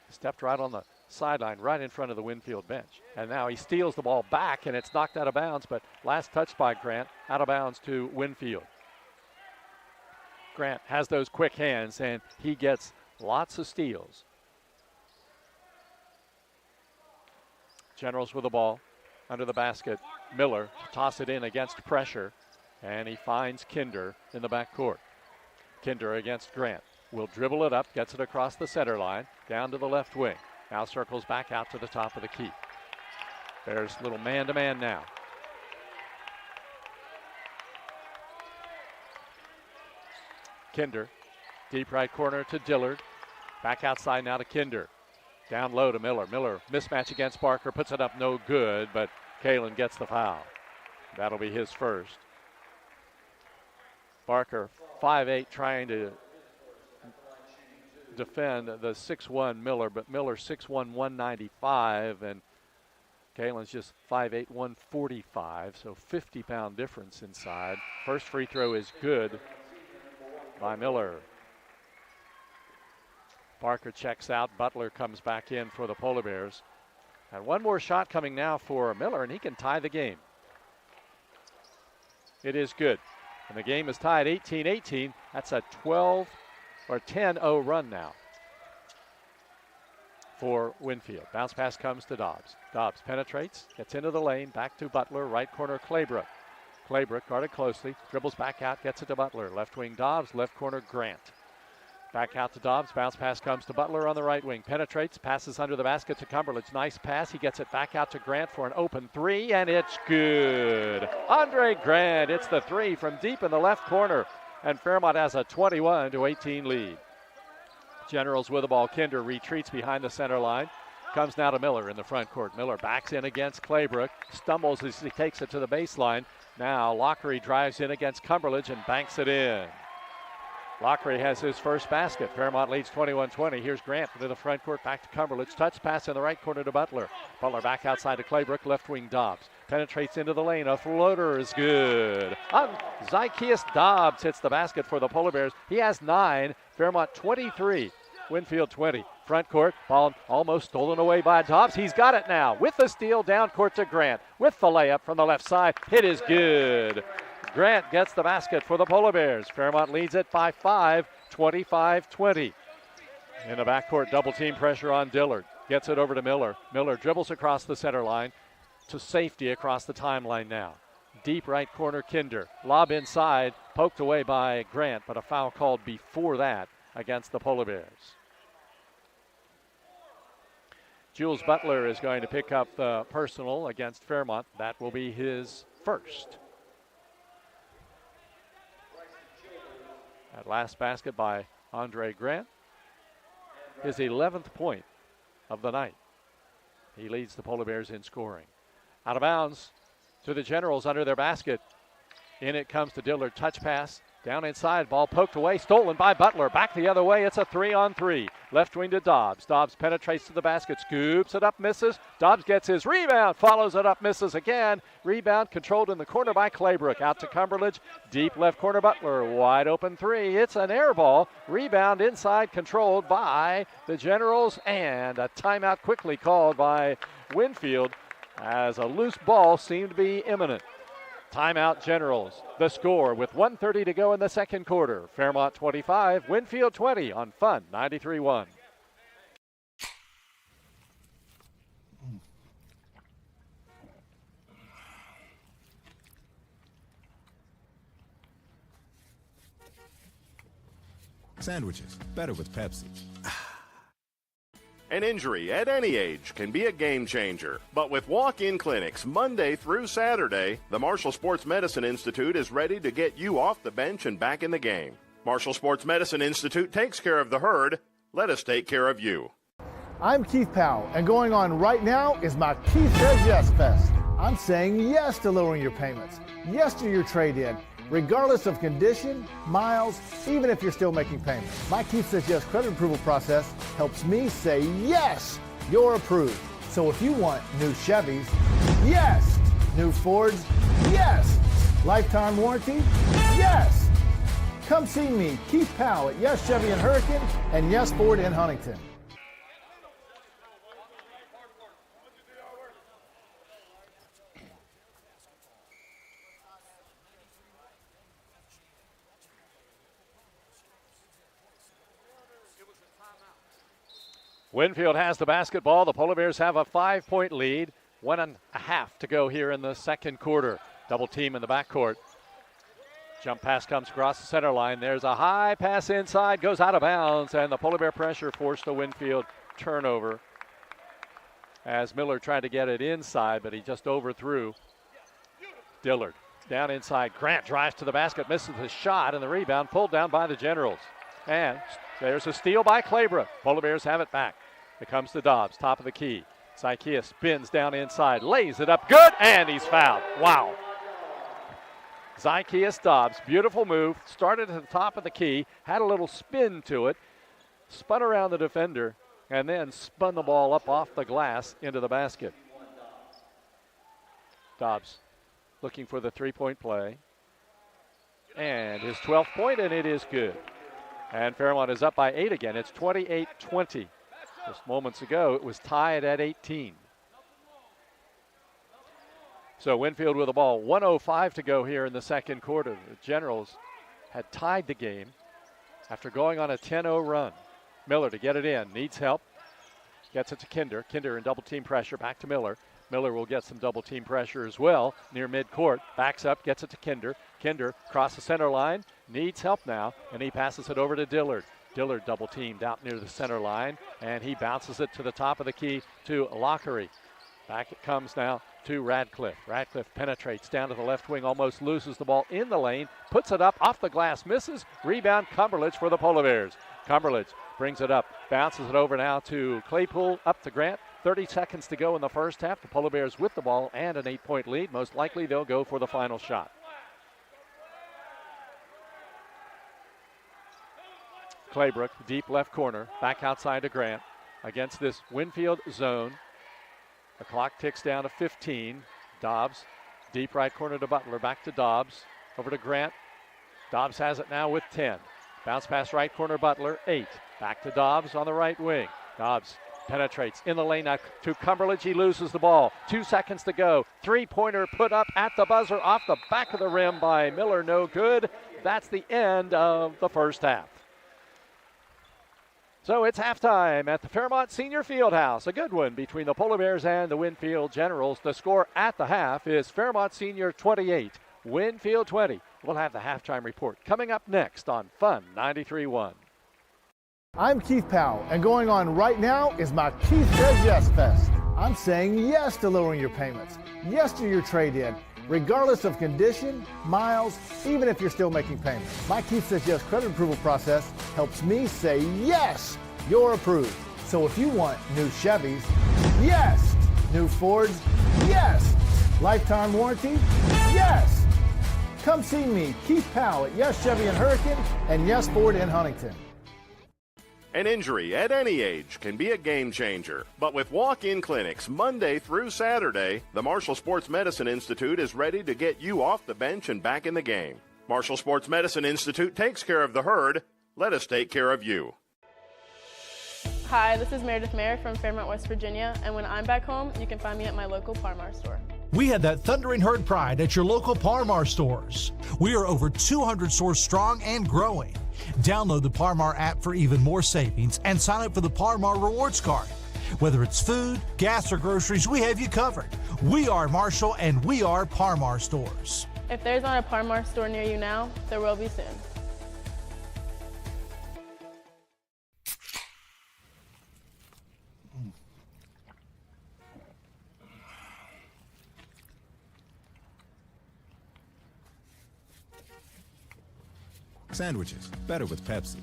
stepped right on the sideline, right in front of the Winfield bench. And now he steals the ball back, and it's knocked out of bounds, but last touch by Grant, out of bounds to Winfield. Grant has those quick hands, and he gets lots of steals. Generals with the ball under the basket. Miller to toss it in against pressure, and he finds Kinder in the backcourt. Kinder against Grant. Will dribble it up, gets it across the center line, down to the left wing. Now circles back out to the top of the key. There's a little man-to-man now. Kinder, deep right corner to Dillard. Back outside now to Kinder. Down low to Miller. Miller, mismatch against Barker, puts it up, no good, but Kalen gets the foul. That'll be his first. Barker, 5'8", trying to defend the 6'1" Miller, but Miller 6'1", 195, and Kalen's just 5'8", 145, so 50-pound difference inside. First free throw is good by Miller. Barker checks out. Butler comes back in for the Polar Bears. And one more shot coming now for Miller, and he can tie the game. It is good. And the game is tied 18-18. That's a 10-0 run now. for Winfield. Bounce pass comes to Dobbs. Dobbs penetrates, gets into the lane, back to Butler, right corner Claybrook. Claybrook guarded closely, dribbles back out, gets it to Butler. Left wing Dobbs, left corner Grant. Back out to Dobbs, bounce pass comes to Butler on the right wing. Penetrates, passes under the basket to Cumberledge. Nice pass, he gets it back out to Grant for an open three, and it's good. Andre Grant, it's the three from deep in the left corner, and Fairmont has a 21-18 lead. Generals with the ball. Kinder retreats behind the center line. Comes now to Miller in the front court. Miller backs in against Claybrook. Stumbles as he takes it to the baseline. Now Lockery drives in against Cumberledge and banks it in. Lockery has his first basket. Fairmont leads 21-20. Here's Grant into the front court, back to Cumberledge. Touch pass in the right corner to Butler. Butler back outside to Claybrook, left wing Dobbs. Penetrates into the lane. A floater is good. Zykeus Dobbs hits the basket for the Polar Bears. He has 9. Fairmont 23. Winfield 20. Front court, ball almost stolen away by Dobbs. He's got it now with the steal down court to Grant. With the layup from the left side. Hit is good. Grant gets the basket for the Polar Bears. Fairmont leads it by 5, 25-20. In the backcourt, double team pressure on Dillard. Gets it over to Miller. Miller dribbles across the center line to safety across the timeline now. Deep right corner, Kinder. Lob inside, poked away by Grant, but a foul called before that against the Polar Bears. Jules Butler is going to pick up the personal against Fairmont. That will be his first. That last basket by Andre Grant, his 11th point of the night. He leads the Polar Bears in scoring. Out of bounds to the Generals under their basket. In it comes to Dillard, touch pass. Down inside, ball poked away, stolen by Butler. Back the other way, it's a 3-on-3. Left wing to Dobbs. Dobbs penetrates to the basket, scoops it up, misses. Dobbs gets his rebound, follows it up, misses again. Rebound controlled in the corner by Claybrook. Out to Cumberledge, deep left corner Butler. Wide open three, it's an air ball. Rebound inside, controlled by the Generals, and a timeout quickly called by Winfield as a loose ball seemed to be imminent. Timeout Generals. The score with 1:30 to go in the second quarter. Fairmont 25, Winfield 20 on Fun 93.1. Sandwiches, better with Pepsi. An injury at any age can be a game changer. But with walk-in clinics Monday through Saturday, the Marshall Sports Medicine Institute is ready to get you off the bench and back in the game. Marshall Sports Medicine Institute takes care of the herd. Let us take care of you. I'm Keith Powell, and going on right now is my Keith Says Yes Fest. I'm saying yes to lowering your payments, yes to your trade-in, regardless of condition, miles, even if you're still making payments. My Keith Says Yes credit approval process helps me say yes, you're approved. So if you want new Chevys, yes. New Fords, yes. Lifetime warranty, yes. Come see me, Keith Powell at Yes Chevy in Hurricane and Yes Ford in Huntington. Winfield has the basketball. The Polar Bears have a 5-point lead. 1.5 to go here in the second quarter. Double team in the backcourt. Jump pass comes across the center line. There's a high pass inside, goes out of bounds, and the Polar Bear pressure forced a Winfield turnover as Miller tried to get it inside, but he just overthrew Dillard. Down inside, Grant drives to the basket, misses the shot, and the rebound pulled down by the Generals. And there's a steal by Claybrook. Polar Bears have it back. It comes to Dobbs, top of the key. Zykeus spins down inside, lays it up, good, and he's fouled. Wow. Zykeus Dobbs, beautiful move, started at the top of the key, had a little spin to it, spun around the defender, and then spun the ball up off the glass into the basket. Dobbs looking for the three-point play. And his 12th point, and it is good. And Fairmont is up by 8 again. It's 28-20. Just moments ago, it was tied at 18. So Winfield with the ball. 1:05 to go here in the second quarter. The Generals had tied the game after going on a 10-0 run. Miller to get it in. Needs help. gets it to Kinder. Kinder in double team pressure, back to Miller. Miller will get some double team pressure as well near midcourt. Backs up, gets it to Kinder. Kinder across the center line, needs help now, and he passes it over to Dillard. Dillard double teamed out near the center line, and he bounces it to the top of the key to Lockery. Back it comes now to Radcliffe. Radcliffe penetrates down to the left wing, almost loses the ball in the lane, puts it up off the glass, misses. Rebound Cumberledge for the Polar Bears. Cumberledge brings it up, bounces it over now to Claypool, up to Grant. 30 seconds to go in the first half. The Polar Bears with the ball and an 8-point lead. Most likely they'll go for the final shot. Claybrook, deep left corner, back outside to Grant against this Winfield zone. The clock ticks down to 15. Dobbs, deep right corner to Butler, back to Dobbs, over to Grant. Dobbs has it now with 10. Bounce pass right corner, Butler, 8. Back to Dobbs on the right wing. Dobbs penetrates in the lane now to Cumberledge. He loses the ball. 2 seconds to go. Three-pointer put up at the buzzer off the back of the rim by Miller. No good. That's the end of the first half. So it's halftime at the Fairmont Senior Fieldhouse. A good one between the Polar Bears and the Winfield Generals. The score at the half is Fairmont Senior 28, Winfield 20. We'll have the halftime report coming up next on Fun 93.1. I'm Keith Powell, and going on right now is my Keith Says Yes Fest. I'm saying yes to lowering your payments, yes to your trade-in, regardless of condition, miles, even if you're still making payments. My Keith Says Yes credit approval process helps me say yes, you're approved. So if you want new Chevys, yes. New Fords, yes. Lifetime warranty, yes. Come see me, Keith Powell at Yes Chevy in Hurricane and Yes Ford in Huntington. An injury at any age can be a game changer. But with walk-in clinics Monday through Saturday, the Marshall Sports Medicine Institute is ready to get you off the bench and back in the game. Marshall Sports Medicine Institute takes care of the herd. Let us take care of you. Hi, this is Meredith Mayer from Fairmont, West Virginia, and when I'm back home, you can find me at my local Par-Mar store. We had that thundering herd pride at your local Par-Mar stores. We are over 200 stores strong and growing. Download the Par-Mar app for even more savings and sign up for the Par-Mar rewards card. Whether it's food, gas, or groceries, we have you covered. We are Marshall and we are Par-Mar stores. If there's not a Par-Mar store near you now, there will be soon. Sandwiches, better with Pepsi.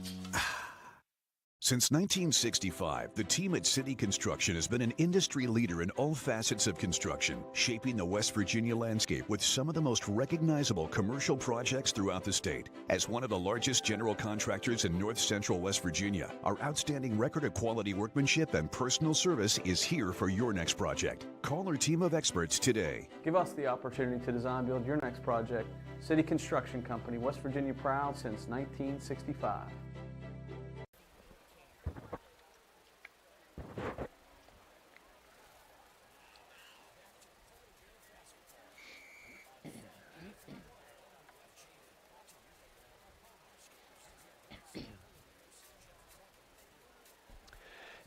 Since 1965, the team at City Construction has been an industry leader in all facets of construction, shaping the West Virginia landscape with some of the most recognizable commercial projects throughout the state. As one of the largest general contractors in North Central West Virginia, our outstanding record of quality workmanship and personal service is here for your next project. Call our team of experts today. Give us the opportunity to design build your next project. City Construction Company, West Virginia proud since 1965.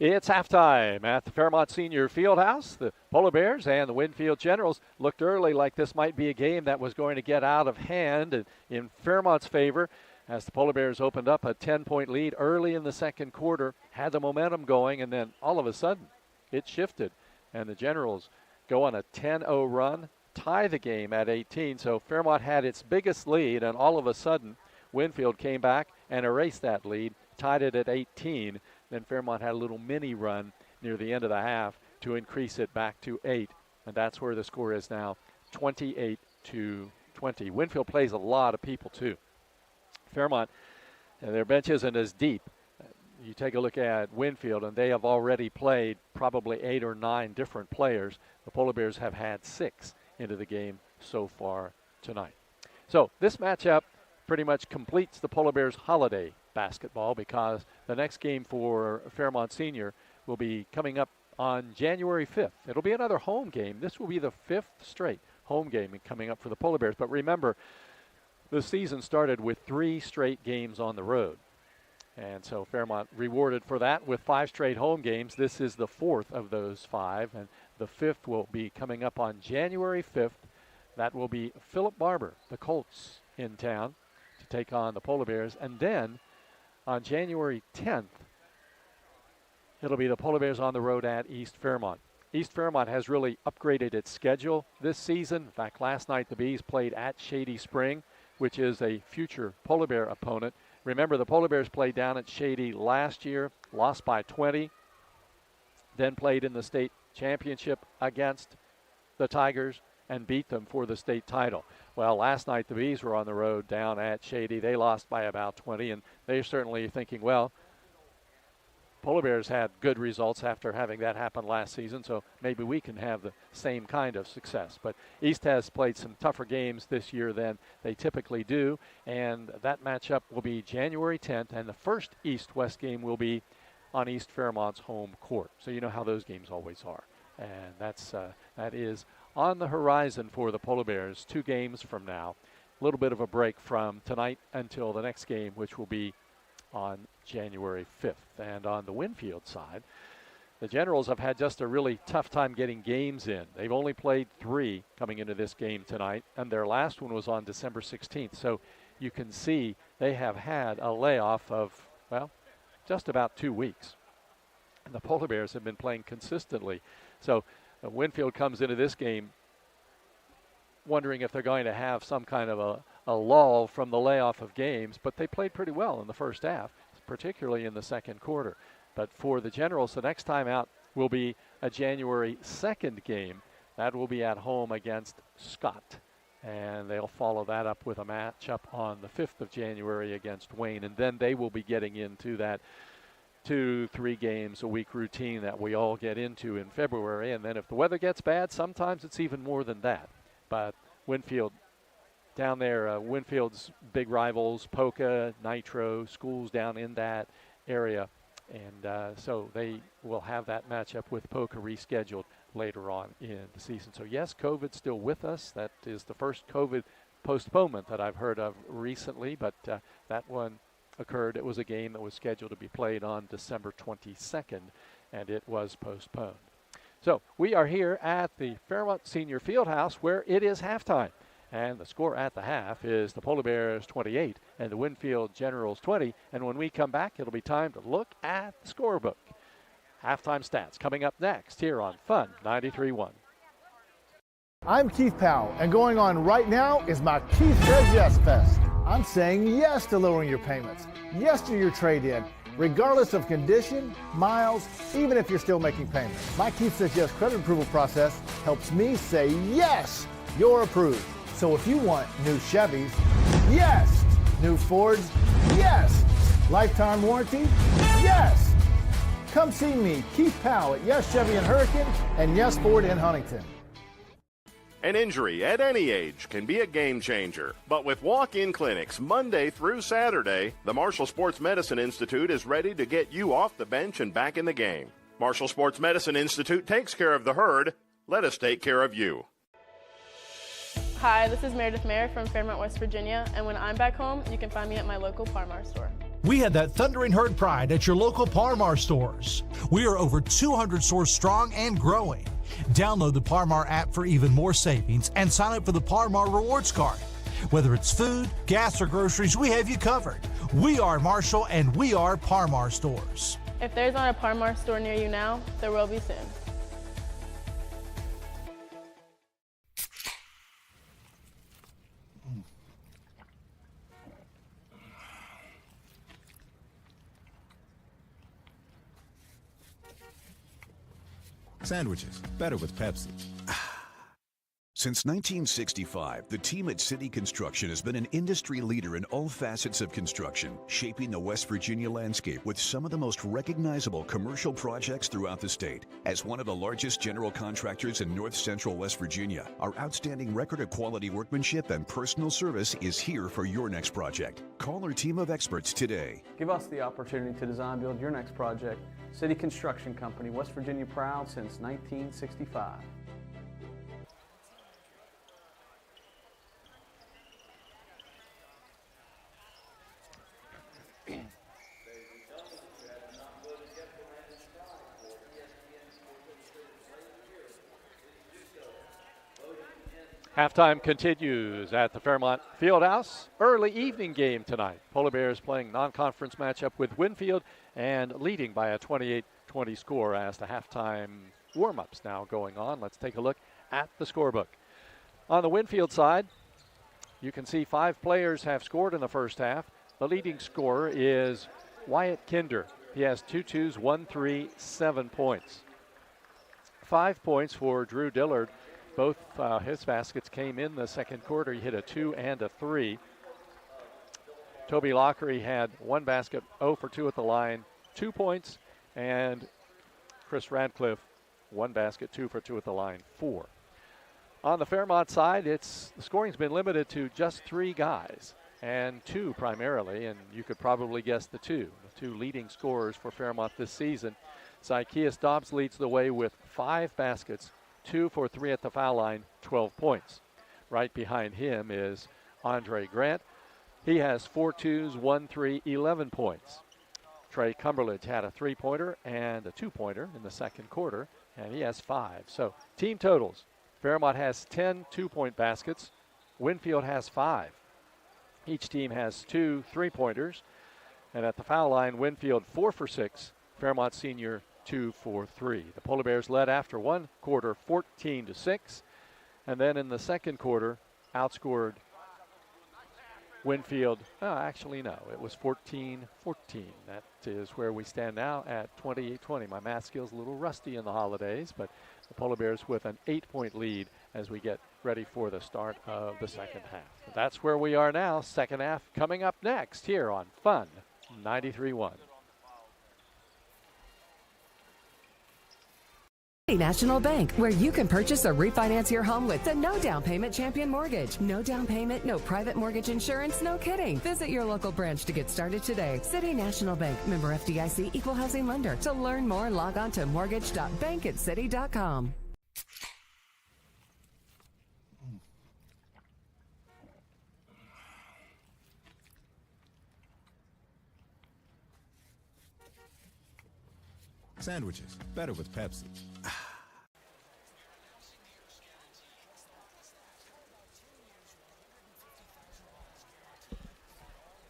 It's halftime at the Fairmont Senior Fieldhouse. The Polar Bears and the Winfield Generals looked early like this might be a game that was going to get out of hand in Fairmont's favor as the Polar Bears opened up a 10-point lead early in the second quarter, had the momentum going, and then all of a sudden it shifted, and the Generals go on a 10-0 run, tie the game at 18. So Fairmont had its biggest lead, and all of a sudden Winfield came back and erased that lead, tied it at 18. Then Fairmont had a little mini run near the end of the half to increase it back to 8. And that's where the score is now, 28-20. Winfield plays a lot of people, too. Fairmont, their bench isn't as deep. You take a look at Winfield, and they have already played probably 8 or 9 different players. The Polar Bears have had 6 into the game so far tonight. So this matchup pretty much completes the Polar Bears holiday basketball, because the next game for Fairmont Senior will be coming up on January 5th. It'll be another home game. This will be the 5th straight home game coming up for the Polar Bears. But remember, the season started with 3 straight games on the road. And so Fairmont rewarded for that with 5 straight home games. This is the 4th of those 5, and the 5th will be coming up on January 5th. That will be Philip Barber, the Colts, in town to take on the Polar Bears. And then on January 10th, it'll be the Polar Bears on the road at East Fairmont. East Fairmont has really upgraded its schedule this season. In fact, last night the Bees played at Shady Spring, which is a future Polar Bear opponent. Remember, the Polar Bears played down at Shady last year, lost by 20, then played in the state championship against the Tigers and beat them for the state title. Well, last night the Bees were on the road down at Shady. They lost by about 20, and they're certainly thinking, well, Polar Bears had good results after having that happen last season, so maybe we can have the same kind of success. But East has played some tougher games this year than they typically do, and that matchup will be January 10th, and the first East-West game will be on East Fairmont's home court. So you know how those games always are. And that is on the horizon for the Polar Bears 2 games from now. A little bit of a break from tonight until the next game, which will be on January 5th. And on the Winfield side, the Generals have had just a really tough time getting games in. They've only played 3 coming into this game tonight, and their last one was on December 16th. So you can see they have had a layoff of, well, just about 2 weeks. And the Polar Bears have been playing consistently. So Winfield comes into this game wondering if they're going to have some kind of a lull from the layoff of games, but they played pretty well in the first half, particularly in the second quarter. But for the Generals, the next time out will be a January 2nd game. That will be at home against Scott. And they'll follow that up with a matchup on the 5th of January against Wayne. And then they will be getting into that 2-3 games a week routine that we all get into in February. And then if the weather gets bad, sometimes it's even more than that. But Winfield down there, Winfield's big rivals, Polka, Nitro, schools down in that area. And so they will have that matchup with Polka rescheduled later on in the season. So yes, COVID's still with us. That is the first COVID postponement that I've heard of recently, but that one occurred. It was a game that was scheduled to be played on December 22nd, and it was postponed. So we are here at the Fairmont Senior Fieldhouse where it is halftime. And the score at the half is the Polar Bears 28 and the Winfield Generals 20. And when we come back, it'll be time to look at the scorebook. Halftime stats coming up next here on Fun 93.1. I'm Keith Powell, and going on right now is my Keith Says Yes Fest. I'm saying yes to lowering your payments, yes to your trade-in, regardless of condition, miles, even if you're still making payments. My Keith Says Yes credit approval process helps me say yes, you're approved. So if you want new Chevys, yes. New Fords, yes. Lifetime warranty, yes. Come see me, Keith Powell at Yes Chevy in Hurricane and Yes Ford in Huntington. An injury at any age can be a game changer. But with walk-in clinics Monday through Saturday, the Marshall Sports Medicine Institute is ready to get you off the bench and back in the game. Marshall Sports Medicine Institute takes care of the herd. Let us take care of you. Hi, this is Meredith Mayer from Fairmont, West Virginia, and when I'm back home, you can find me at my local Par-Mar store. We had that thundering herd pride at your local Par-Mar stores. We are over 200 stores strong and growing. Download the Par-Mar app for even more savings and sign up for the Par-Mar rewards card. Whether it's food, gas, or groceries, we have you covered. We are Marshall and we are Par-Mar stores. If there's not a Par-Mar store near you now, there will be soon. Sandwiches, better with Pepsi. Since 1965, the team at City Construction has been an industry leader in all facets of construction, shaping the West Virginia landscape with some of the most recognizable commercial projects throughout the state. As one of the largest general contractors in north central West Virginia, our outstanding record of quality workmanship and personal service is here for your next project. Call our team of experts today. Give us the opportunity to design build your next project. City Construction Company, West Virginia proud since 1965. Halftime continues at the Fairmont Fieldhouse. Early evening game tonight. Polar Bears playing non-conference matchup with Winfield and leading by a 28-20 score as the halftime warm-ups now going on. Let's take a look at the scorebook. On the Winfield side, you can see 5 players have scored in the first half. The leading scorer is Wyatt Kinder. He has 2 twos, 1 3, 7 points. 5 points for Drew Dillard. Both his baskets came in the second quarter. He hit a 2 and a 3. Toby Lockery had 1 basket, 0 for 2 at the line, 2 points. And Chris Radcliffe, 1 basket, 2 for 2 at the line, 4. On the Fairmont side, the scoring's been limited to just 3 guys, and 2 primarily, and you could probably guess the 2 leading scorers for Fairmont this season. Zykeas Dobbs leads the way with 5 baskets, 2 for 3 at the foul line, 12 points. Right behind him is Andre Grant. He has 4 twos, 1 3, 11 points. Trey Cumberledge had a 3-pointer and a 2-pointer in the second quarter, and he has 5. So team totals. Fairmont has 10 2-point baskets. Winfield has 5. Each team has 2 3-pointers. And at the foul line, Winfield 4 for 6. Fairmont Senior 2 for 3. The Polar Bears led after one quarter 14-6. And then in the second quarter, outscored Winfield. Actually, no. It was 14-14. That is where we stand now at 28-20. My math skills a little rusty in the holidays, but the Polar Bears with an 8-point lead as we get ready for the start of the second half. That's where we are now. Second half coming up next here on Fun 93.1. National Bank, where you can purchase or refinance your home with the no down payment Champion Mortgage. No down payment, no private mortgage insurance, no kidding. Visit your local branch to get started today. City National Bank, member FDIC, equal housing lender. To learn more, log on to mortgage.bankatcity.com. Sandwiches, better with Pepsi.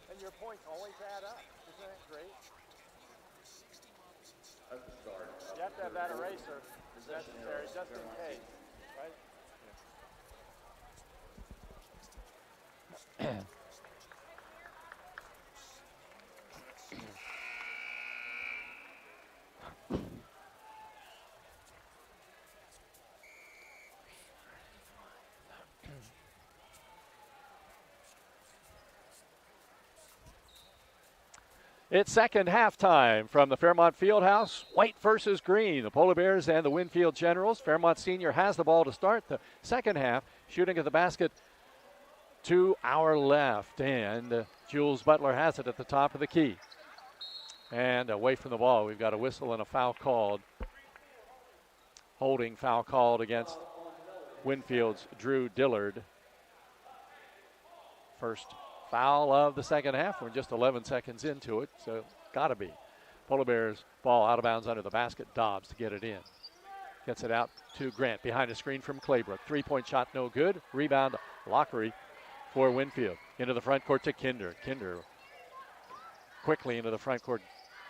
And your points always add up. Isn't that great? That's the start. You have to have that eraser necessary just in case, right? It's second halftime from the Fairmont Fieldhouse. White versus green. The Polar Bears and the Winfield Generals. Fairmont Senior has the ball to start the second half. Shooting at the basket to our left. And Jules Butler has it at the top of the key. And away from the ball, we've got a whistle and a foul called. Holding foul called against Winfield's Drew Dillard. First foul of the second half. We're just 11 seconds into it, so gotta be. Polar Bears ball out of bounds under the basket. Dobbs to get it in. Gets it out to Grant behind a screen from Claybrook. 3-point shot no good. Rebound Lockery for Winfield. Into the front court to Kinder. Kinder quickly into the front court.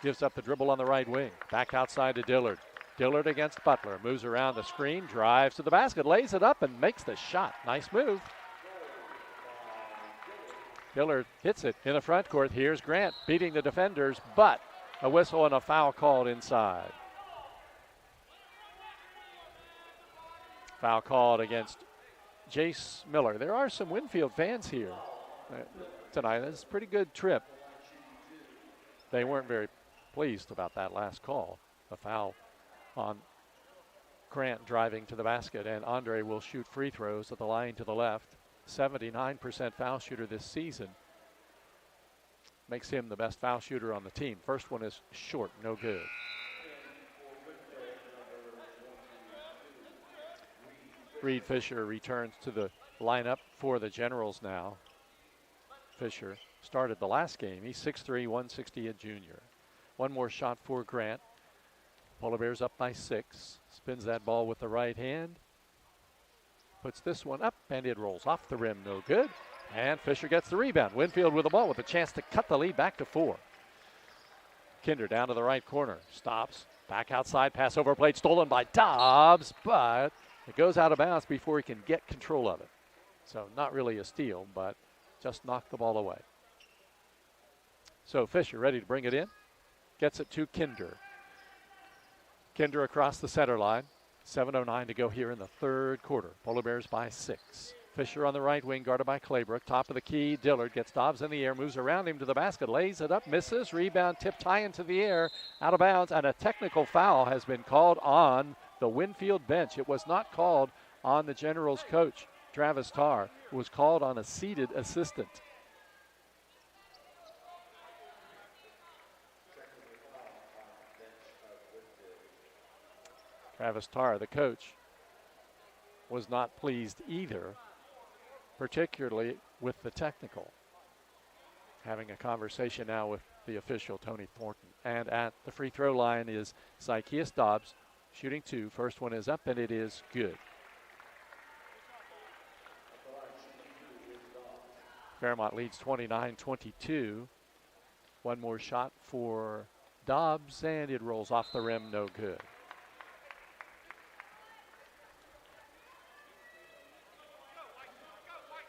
Gives up the dribble on the right wing. Back outside to Dillard. Dillard against Butler. Moves around the screen. Drives to the basket. Lays it up and makes the shot. Nice move. Dillard hits it in the front court. Here's Grant beating the defenders, but a whistle and a foul called inside. Foul called against Jace Miller. There are some Winfield fans here tonight. It's a pretty good trip. They weren't very pleased about that last call. A foul on Grant driving to the basket, and Andre will shoot free throws at the line to the left. 79% foul shooter this season. Makes him the best foul shooter on the team. First one is short, no good. Reed Fisher returns to the lineup for the Generals now. Fisher started the last game. He's 6'3", 160 a junior. One more shot for Grant. Polar Bears up by 6. Spins that ball with the right hand. puts this one up, and it rolls off the rim, no good. And Fisher gets the rebound. Winfield with the ball with a chance to cut the lead back to 4. Kinder down to the right corner, stops, back outside, pass over plate, stolen by Dobbs, but it goes out of bounds before he can get control of it. So not really a steal, but just knocked the ball away. So Fisher ready to bring it in, gets it to Kinder. Kinder across the center line. 7:09 to go here in the third quarter. Polar Bears by 6. Fisher on the right wing, guarded by Claybrook. Top of the key, Dillard gets Dobbs in the air, moves around him to the basket, lays it up, misses, rebound, tipped high into the air, out of bounds, and a technical foul has been called on the Winfield bench. It was not called on the Generals coach, Travis Tarr. It was called on a seated assistant. Travis Tarr, the coach, was not pleased either, particularly with the technical. Having a conversation now with the official, Tony Thornton. And at the free throw line is Zykeus Dobbs, shooting 2. First one is up, and it is good. Fairmont leads 29-22. One more shot for Dobbs, and it rolls off the rim, no good.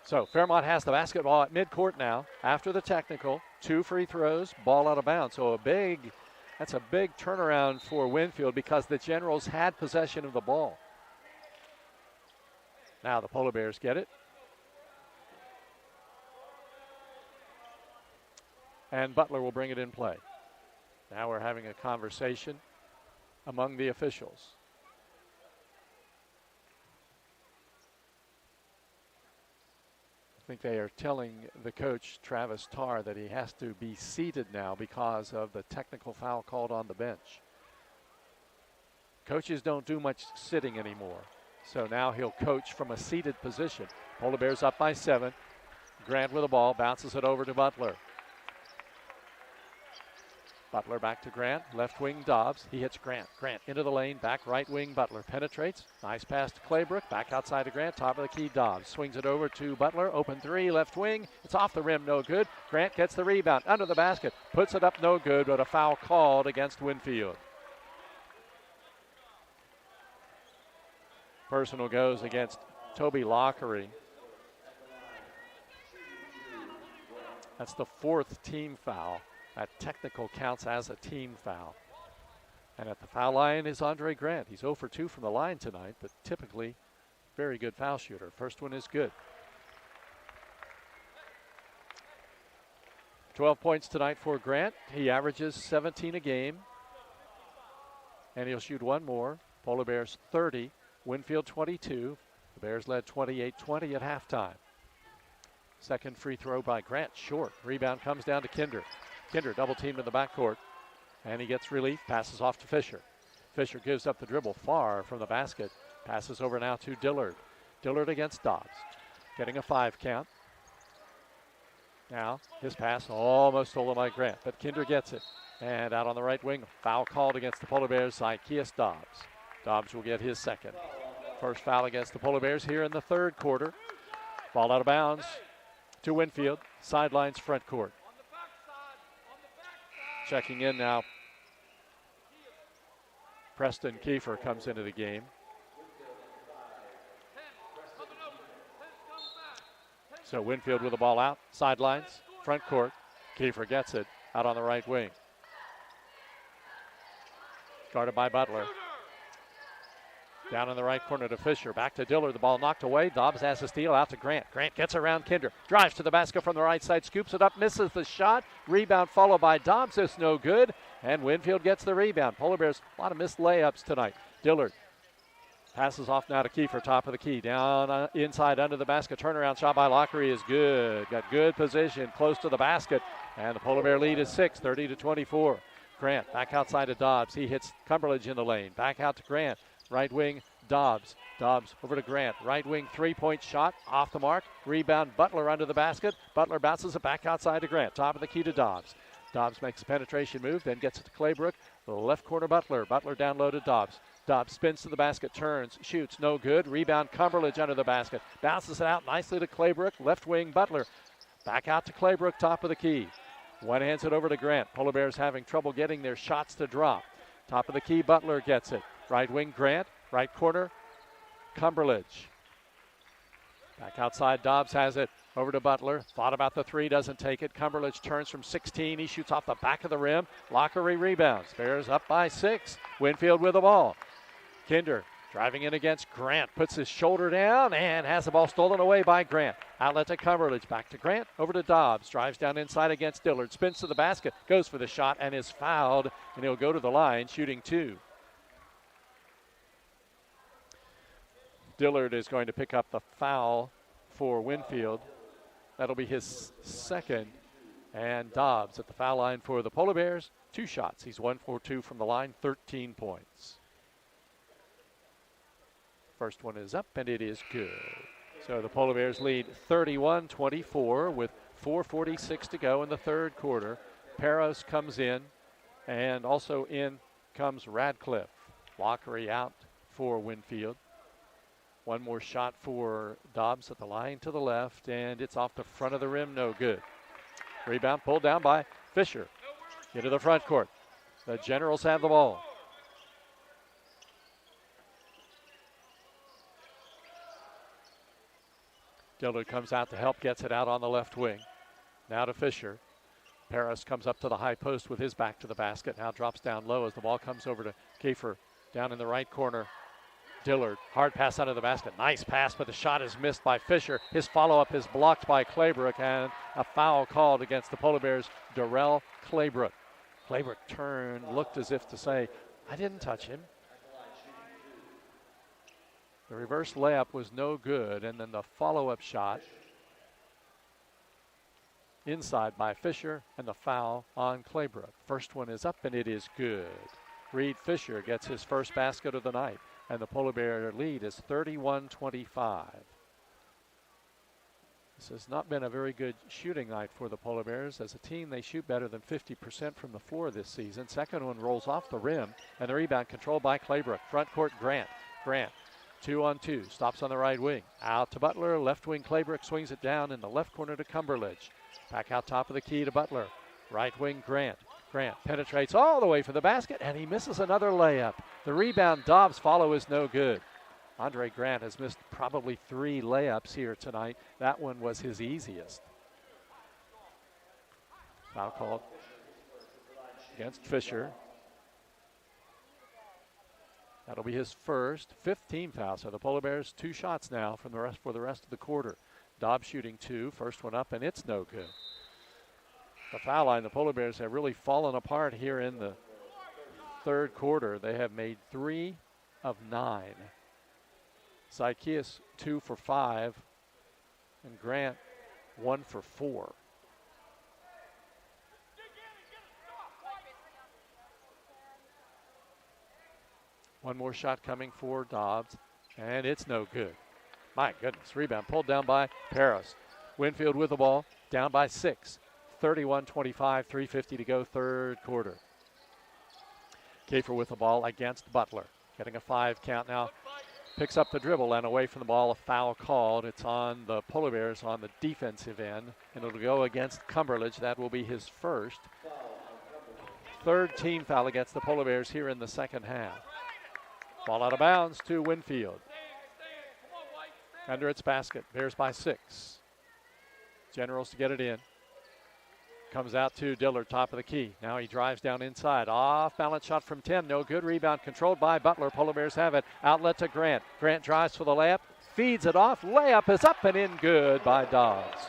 So Fairmont has the basketball at midcourt now after the technical. 2 free throws, ball out of bounds. So that's a big turnaround for Winfield because the Generals had possession of the ball. Now the Polar Bears get it. And Butler will bring it in play. Now we're having a conversation among the officials. I think they are telling the coach, Travis Tarr, that he has to be seated now because of the technical foul called on the bench. Coaches don't do much sitting anymore. So now he'll coach from a seated position. Polar Bears up by 7. Grant with the ball, bounces it over to Butler. Butler back to Grant, left wing Dobbs. He hits Grant. Grant into the lane, back right wing Butler. Penetrates, nice pass to Claybrook, back outside to Grant, top of the key Dobbs. Swings it over to Butler, open 3, left wing. It's off the rim, no good. Grant gets the rebound, under the basket, puts it up, no good, but a foul called against Winfield. Personal goes against Toby Lockery. That's the 4th team foul. That technical counts as a team foul. And at the foul line is Andre Grant. He's 0 for 2 from the line tonight, but typically very good foul shooter. First one is good. 12 points tonight for Grant. He averages 17 a game. And he'll shoot one more. Polar Bears 30, Winfield 22. The Bears led 28-20 at halftime. Second free throw by Grant, short. Rebound comes down to Kinder. Kinder double teamed in the backcourt, and he gets relief, passes off to Fisher. Fisher gives up the dribble far from the basket, passes over now to Dillard. Dillard against Dobbs, getting a 5 count. Now his pass almost stolen by Grant, but Kinder gets it. And out on the right wing, foul called against the Polar Bears, Zykeus Dobbs. Dobbs will get his second. First foul against the Polar Bears here in the third quarter. Ball out of bounds to Winfield, sidelines front court. Checking in now, Preston Kiefer comes into the game. So Winfield with the ball out, sidelines, front court. Kiefer gets it out on the right wing. Guarded by Butler. Down in the right corner to Fisher. Back to Dillard. The ball knocked away. Dobbs has a steal out to Grant. Grant gets around Kinder. Drives to the basket from the right side. Scoops it up. Misses the shot. Rebound followed by Dobbs. It's no good. And Winfield gets the rebound. Polar Bears, a lot of missed layups tonight. Dillard passes off now to Kiefer. Top of the key. Down inside under the basket. Turnaround shot by Lockery is good. Got good position close to the basket. And the Polar Bear lead is 6, 30-24. Grant back outside to Dobbs. He hits Cumberledge in the lane. Back out to Grant. Right wing, Dobbs. Dobbs over to Grant. Right wing, three-point shot. Off the mark. Rebound, Butler under the basket. Butler bounces it back outside to Grant. Top of the key to Dobbs. Dobbs makes a penetration move, then gets it to Claybrook. The left corner, Butler. Butler down low to Dobbs. Dobbs spins to the basket, turns, shoots, no good. Rebound, Cumberledge under the basket. Bounces it out nicely to Claybrook. Left wing, Butler. Back out to Claybrook, top of the key. One hands it over to Grant. Polar Bears having trouble getting their shots to drop. Top of the key, Butler gets it. Right wing, Grant. Right corner, Cumberledge. Back outside, Dobbs has it. Over to Butler. Thought about the three, doesn't take it. Cumberledge turns from 16. He shoots off the back of the rim. Lockery rebounds. Bears up by 6. Winfield with the ball. Kinder driving in against Grant. Puts his shoulder down and has the ball stolen away by Grant. Outlet to Cumberledge. Back to Grant. Over to Dobbs. Drives down inside against Dillard. Spins to the basket. Goes for the shot and is fouled. And he'll go to the line shooting 2. Dillard is going to pick up the foul for Winfield. That'll be his second. And Dobbs at the foul line for the Polar Bears. 2 shots. He's 1 for 2 from the line, 13 points. First one is up, and it is good. So the Polar Bears lead 31-24 with 4:46 to go in the third quarter. Peros comes in, and also in comes Radcliffe. Lockery out for Winfield. One more shot for Dobbs at the line to the left, and it's off the front of the rim, no good. Rebound pulled down by Fisher. Into the front court. The Generals have the ball. Dillard comes out to help, gets it out on the left wing. Now to Fisher. Paris comes up to the high post with his back to the basket. Now drops down low as the ball comes over to Kiefer. Down in the right corner. Dillard, hard pass out of the basket. Nice pass, but the shot is missed by Fisher. His follow-up is blocked by Claybrook, and a foul called against the Polar Bears, Darrell Claybrook. Claybrook turned, looked as if to say, I didn't touch him. The reverse layup was no good, and then the follow-up shot inside by Fisher, and the foul on Claybrook. First one is up, and it is good. Reed Fisher gets his first basket of the night, and the Polar Bear lead is 31-25. This has not been a very good shooting night for the Polar Bears. As a team, they shoot better than 50% from the floor this season. Second one rolls off the rim, and the rebound controlled by Claybrook. Front court, Grant. 2-on-2, stops on the right wing. Out to Butler, left wing Claybrook swings it down in the left corner to Cumberledge. Back out top of the key to Butler. Right wing Grant. Grant penetrates all the way for the basket, and he misses another layup. The rebound, Dobbs' follow is no good. Andre Grant has missed probably 3 layups here tonight. That one was his easiest. Foul called against Fisher. That'll be his first, 5th team foul. So the Polar Bears 2 shots now for the rest of the quarter. Dobbs shooting 2, first one up, and it's no good. The foul line, the Polar Bears have really fallen apart here in the third quarter. They have made 3 of 9. Zykeas 2 for 5, and Grant 1 for 4. One more shot coming for Dobbs, and it's no good. My goodness, rebound pulled down by Paris. Winfield with the ball, down by 6. 31-25, 3:50 to go, third quarter. Kiefer with the ball against Butler. Getting a 5 count now. Picks up the dribble and away from the ball, a foul called. It's on the Polar Bears on the defensive end, and it'll go against Cumberledge. That will be his first. Third team foul against the Polar Bears here in the second half. Ball out of bounds to Winfield. Under its basket, Bears by 6. Generals to get it in. Comes out to Dillard, top of the key. Now he drives down inside. Off balance shot from 10. No good. Rebound controlled by Butler. Polar Bears have it. Outlet to Grant. Grant drives for the layup. Feeds it off. Layup is up and in good by Dobbs.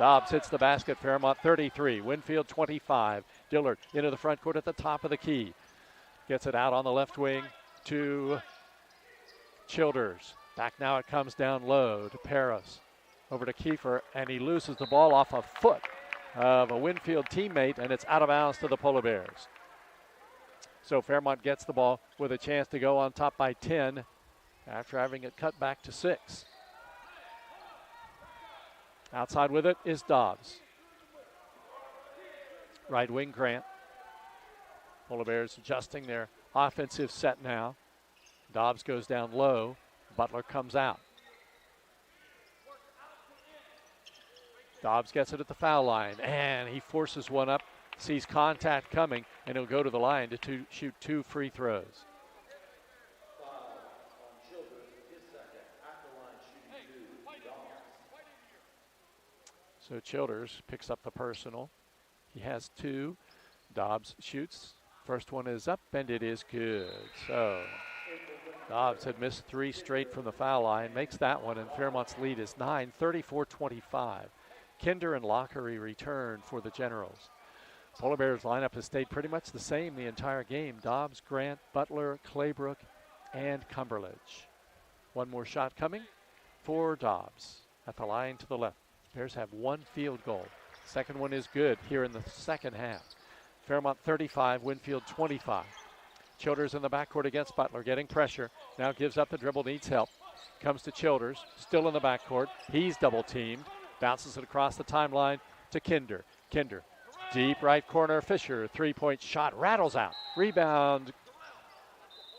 Dobbs hits the basket. Fairmont 33. Winfield 25. Dillard into the front court at the top of the key. Gets it out on the left wing to Childers. Back now it comes down low to Paris. Over to Kiefer, and he loses the ball off a foot of a Winfield teammate, and it's out of bounds to the Polar Bears. So Fairmont gets the ball with a chance to go on top by 10 after having it cut back to 6. Outside with it is Dobbs. Right wing Grant. Polar Bears adjusting their offensive set now. Dobbs goes down low. Butler comes out. Dobbs gets it at the foul line, and he forces one up, sees contact coming, and he'll go to the line to shoot 2 free throws. So Childers picks up the personal. He has 2. Dobbs shoots. First one is up, and it is good. So Dobbs had missed 3 straight from the foul line, makes that one, and Fairmont's lead is 9, 34-25. Kinder and Lockery return for the Generals. Polar Bears lineup has stayed pretty much the same the entire game. Dobbs, Grant, Butler, Claybrook, and Cumberledge. One more shot coming for Dobbs at the line to the left. Bears have 1 field goal. Second one is good here in the second half. Fairmont 35, Winfield 25. Childers in the backcourt against Butler, getting pressure. Now gives up the dribble, needs help. Comes to Childers, still in the backcourt. He's double teamed. Bounces it across the timeline to Kinder. Kinder, deep right corner, Fisher, 3-point shot, rattles out. Rebound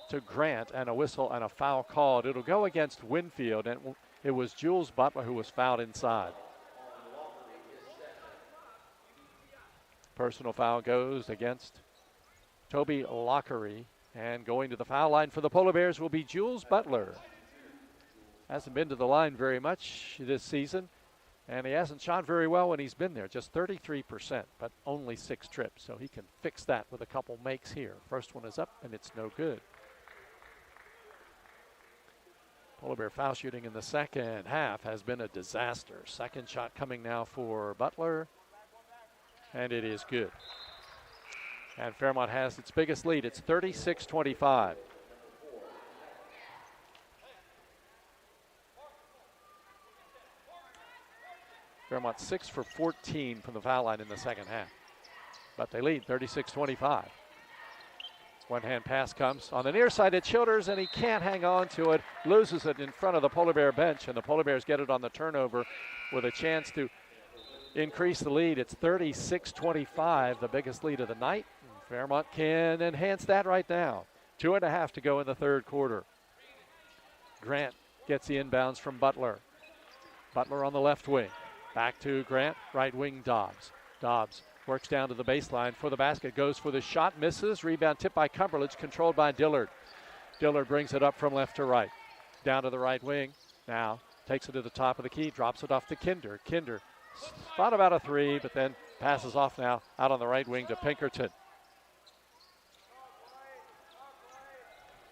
to Grant, and a whistle and a foul called. It'll go against Winfield, and it was Jules Butler who was fouled inside. Personal foul goes against Toby Lockery, and going to the foul line for the Polar Bears will be Jules Butler. Hasn't been to the line very much this season, and he hasn't shot very well when he's been there, just 33%, but only 6 trips, so he can fix that with a couple makes here. First one is up, and it's no good. Polar Bear foul shooting in the second half has been a disaster. Second shot coming now for Butler, and it is good. And Fairmont has its biggest lead. It's 36-25. Fairmont 6 for 14 from the foul line in the second half. But they lead 36-25. One-hand pass comes on the near side at Childers, and he can't hang on to it. Loses it in front of the Polar Bear bench, and the Polar Bears get it on the turnover with a chance to increase the lead. It's 36-25, the biggest lead of the night. Fairmont can enhance that right now. 2.5 to go in the third quarter. Grant gets the inbounds from Butler. Butler on the left wing. Back to Grant, right wing Dobbs. Dobbs works down to the baseline for the basket, goes for the shot, misses. Rebound tipped by Cumberledge, controlled by Dillard. Dillard brings it up from left to right. Down to the right wing. Now takes it to the top of the key, drops it off to Kinder. Kinder thought about a 3, but then passes off now out on the right wing to Pinkerton.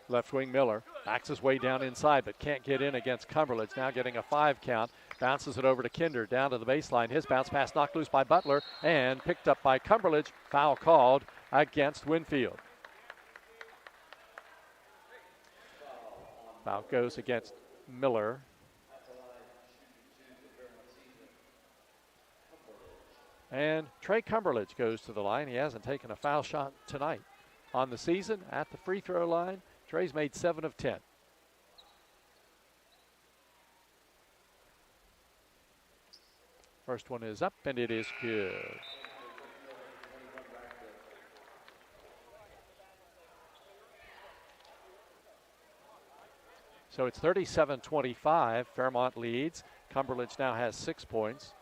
Left wing Miller backs his way down inside, but can't get in against Cumberledge. Now getting a 5 count. Bounces it over to Kinder down to the baseline. His bounce pass knocked loose by Butler and picked up by Cumberledge. Foul called against Winfield. Foul goes against Miller. And Trey Cumberledge goes to the line. He hasn't taken a foul shot tonight. On the season, at the free throw line, Trey's made 7 of 10. First one is up, and it is good. So it's 37-25. Fairmont leads. Cumberledge now has 6 points.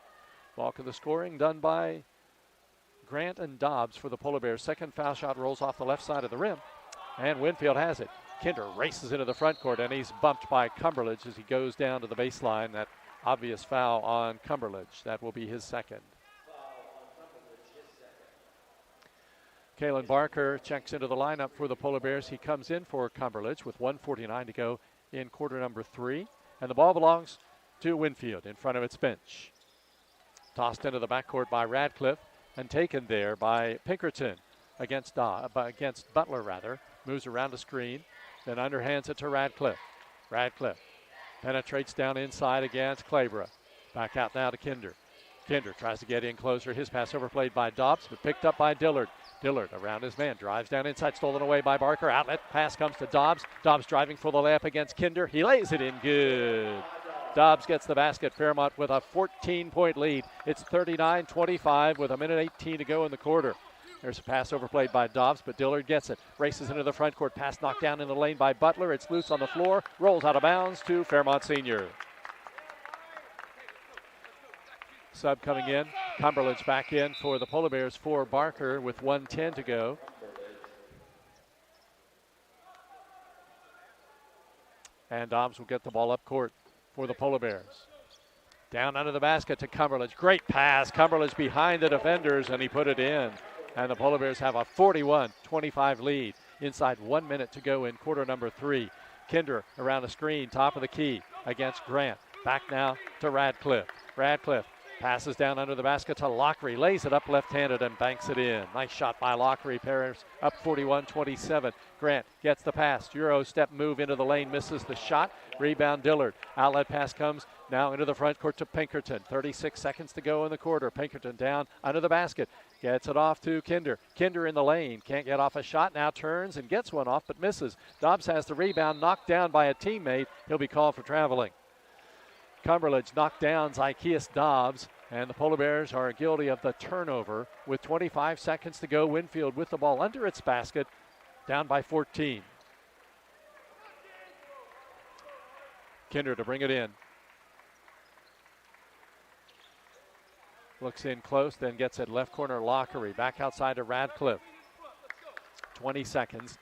Bulk of the scoring done by Grant and Dobbs for the Polar Bears. Second foul shot rolls off the left side of the rim, and Winfield has it. Kinder races into the front court, and he's bumped by Cumberledge as he goes down to the baseline. That obvious foul on Cumberledge. That will be his second. Kalen Barker checks into the lineup for the Polar Bears. He comes in for Cumberledge with 1:49 to go in quarter number 3. And the ball belongs to Winfield in front of its bench. Tossed into the backcourt by Radcliffe and taken there by Pinkerton against Butler. Moves around the screen, then underhands it to Radcliffe. Radcliffe penetrates down inside against Claybrook. Back out now to Kinder. Kinder tries to get in closer. His pass overplayed by Dobbs, but picked up by Dillard. Dillard around his man, drives down inside, stolen away by Barker. Outlet pass comes to Dobbs. Dobbs driving for the layup against Kinder. He lays it in good. Dobbs gets the basket. Fairmont with a 14-point lead. It's 39-25 with 1:18 to go in the quarter. There's a pass overplayed by Dobbs, but Dillard gets it. Races into the front court. Pass knocked down in the lane by Butler. It's loose on the floor. Rolls out of bounds to Fairmont Senior. Sub coming in. Cumberland's back in for the Polar Bears for Barker with 1:10 to go. And Dobbs will get the ball up court for the Polar Bears. Down under the basket to Cumberland. Great pass. Cumberland's behind the defenders, and he put it in. And the Polar Bears have a 41-25 lead. Inside 1 minute to go in quarter number 3. Kinder around the screen, top of the key against Grant. Back now to Radcliffe. Radcliffe passes down under the basket to Lockery. Lays it up left-handed and banks it in. Nice shot by Lockery. Bears up 41-27. Grant gets the pass. Euro step move into the lane. Misses the shot. Rebound Dillard. Outlet pass comes now into the front court to Pinkerton. 36 seconds to go in the quarter. Pinkerton down under the basket. Gets it off to Kinder. Kinder in the lane. Can't get off a shot. Now turns and gets one off but misses. Dobbs has the rebound. Knocked down by a teammate. He'll be called for traveling. Cumberland knocked down Zykeus Dobbs, and the Polar Bears are guilty of the turnover with 25 seconds to go. Winfield with the ball under its basket, down by 14. Kinder to bring it in. Looks in close, then gets it left corner Lockery. Back outside to Radcliffe. 20 seconds.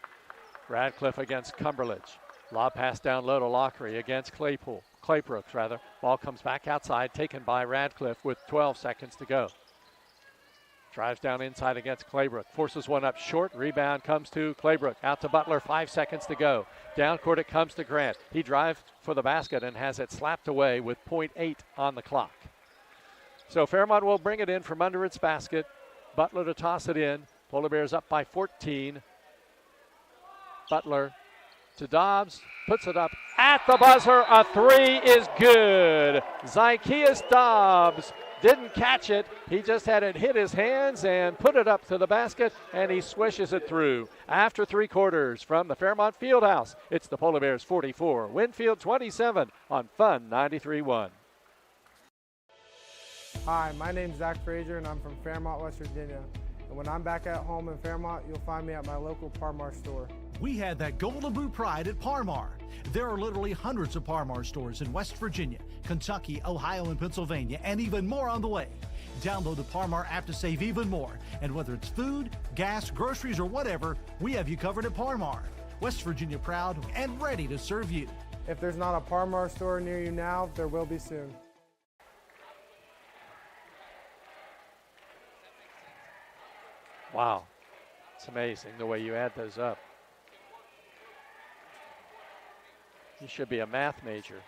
Radcliffe against Cumberland. Lob pass down low to Lockery against Claybrooks rather. Ball comes back outside, taken by Radcliffe with 12 seconds to go. Drives down inside against Claybrook. Forces one up short. Rebound comes to Claybrook. Out to Butler. 5 seconds to go. Down court it comes to Grant. He drives for the basket and has it slapped away with 0.8 on the clock. So Fairmont will bring it in from under its basket. Butler to toss it in. Polar Bears up by 14. Butler to Dobbs, puts it up at the buzzer. A three is good. Zykeus Dobbs didn't catch it. He just had it hit his hands and put it up to the basket, and he swishes it through. After 3 quarters from the Fairmont Fieldhouse, it's the Polar Bears 44, Winfield 27 on Fun 93.1. Hi, my name's Zach Frazier, and I'm from Fairmont, West Virginia. And when I'm back at home in Fairmont, you'll find me at my local Parmar store. We had that Golden Boot pride at Parmar. There are literally hundreds of Parmar stores in West Virginia, Kentucky, Ohio, and Pennsylvania, and even more on the way. Download the Parmar app to save even more. And whether it's food, gas, groceries, or whatever, we have you covered at Parmar. West Virginia proud and ready to serve you. If there's not a Parmar store near you now, there will be soon. Wow, it's amazing the way you add those up. You should be a math major.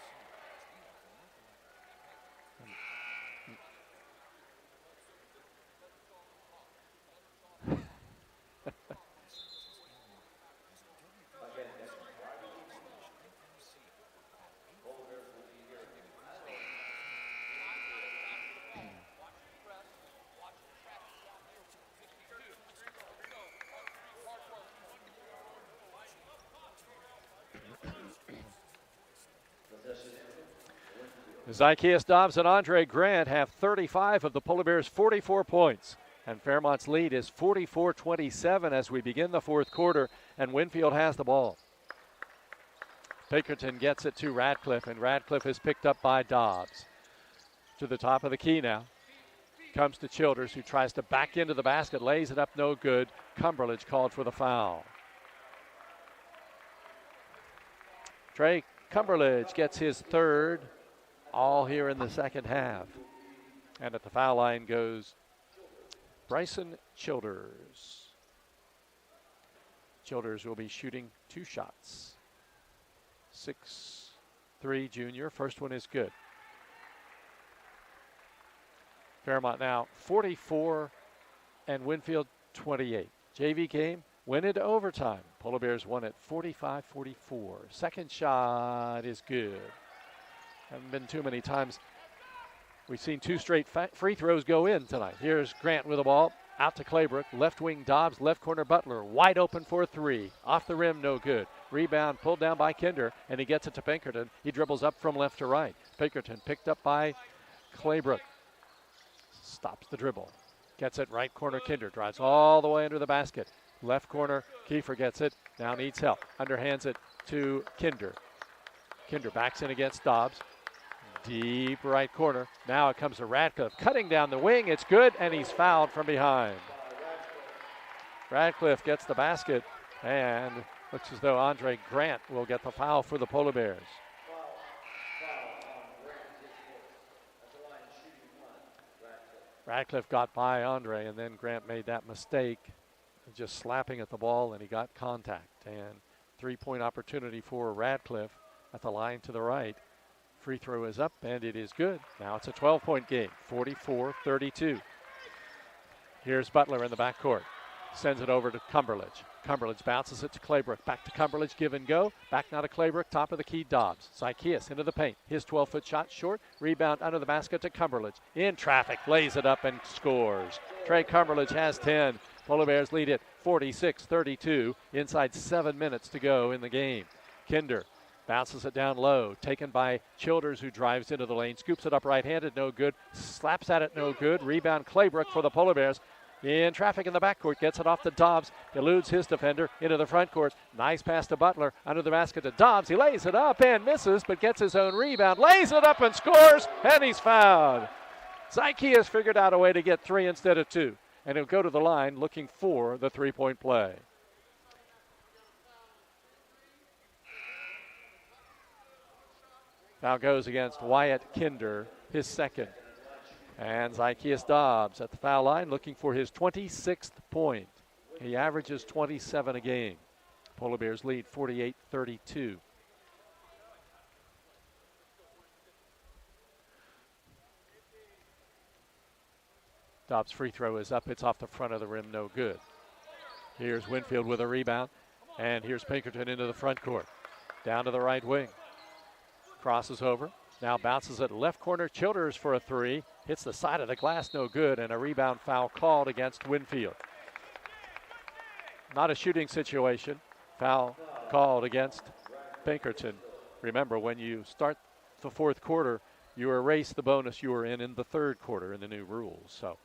Zykeus Dobbs and Andre Grant have 35 of the Polar Bears' 44 points. And Fairmont's lead is 44-27 as we begin the fourth quarter, and Winfield has the ball. Pinkerton gets it to Radcliffe, and Radcliffe is picked up by Dobbs. To the top of the key now. Comes to Childers, who tries to back into the basket, lays it up, no good. Cumberledge called for the foul. Trey Cumberledge gets his third, all here in the second half. And at the foul line goes Bryson Childers. Childers will be shooting 2 shots. 6'3" junior. First one is good. Fairmont now 44 and Winfield 28. JV game went into overtime. Polar Bears won it 45-44. Second shot is good. Haven't been too many times. We've seen 2 straight free throws go in tonight. Here's Grant with the ball. Out to Claybrook. Left wing Dobbs. Left corner Butler. Wide open for a 3. Off the rim, no good. Rebound pulled down by Kinder, and he gets it to Pinkerton. He dribbles up from left to right. Pinkerton picked up by Claybrook. Stops the dribble. gets it right corner. Kinder drives all the way under the basket. Left corner, Kiefer gets it. Now needs help. Underhands it to Kinder. Kinder backs in against Dobbs. Deep right corner. Now it comes to Radcliffe. Cutting down the wing. It's good, and he's fouled from behind. Radcliffe gets the basket, and looks as though Andre Grant will get the foul for the Polar Bears. Radcliffe got by Andre, and then Grant made that mistake, just slapping at the ball, and he got contact. And three-point opportunity for Radcliffe at the line to the right. Free throw is up, and it is good. Now it's a 12-point game, 44-32. Here's Butler in the backcourt. Sends it over to Cumberledge. Cumberledge bounces it to Claybrook. Back to Cumberledge, give and go. Back now to Claybrook, top of the key, Dobbs. Zykeas into the paint. His 12-foot shot short. Rebound under the basket to Cumberledge. In traffic, lays it up and scores. Trey Cumberledge has 10. Polar Bears lead it 46-32. Inside 7 minutes to go in the game. Kinder bounces it down low. Taken by Childers, who drives into the lane. Scoops it up right-handed, no good. Slaps at it, no good. Rebound Claybrook for the Polar Bears. In traffic in the backcourt, gets it off to Dobbs, eludes his defender into the front court. Nice pass to Butler, under the basket to Dobbs. He lays it up and misses, but gets his own rebound, lays it up and scores, and he's fouled. Zykeas figured out a way to get 3 instead of 2, and he'll go to the line looking for the three-point play. Foul goes against Wyatt Kinder, his second. And Zykeas Dobbs at the foul line looking for his 26th point. He averages 27 a game. Polar Bears lead 48-32. Dobbs' free throw is up. It's off the front of the rim, no good. Here's Winfield with a rebound. And here's Pinkerton into the front court. Down to the right wing. Crosses over. Now bounces it left corner. Childers for a three. Hits the side of the glass, no good, and a rebound foul called against Winfield. Not a shooting situation. Foul called against Pinkerton. Remember, when you start the fourth quarter, you erase the bonus you were in the third quarter in the new rules. So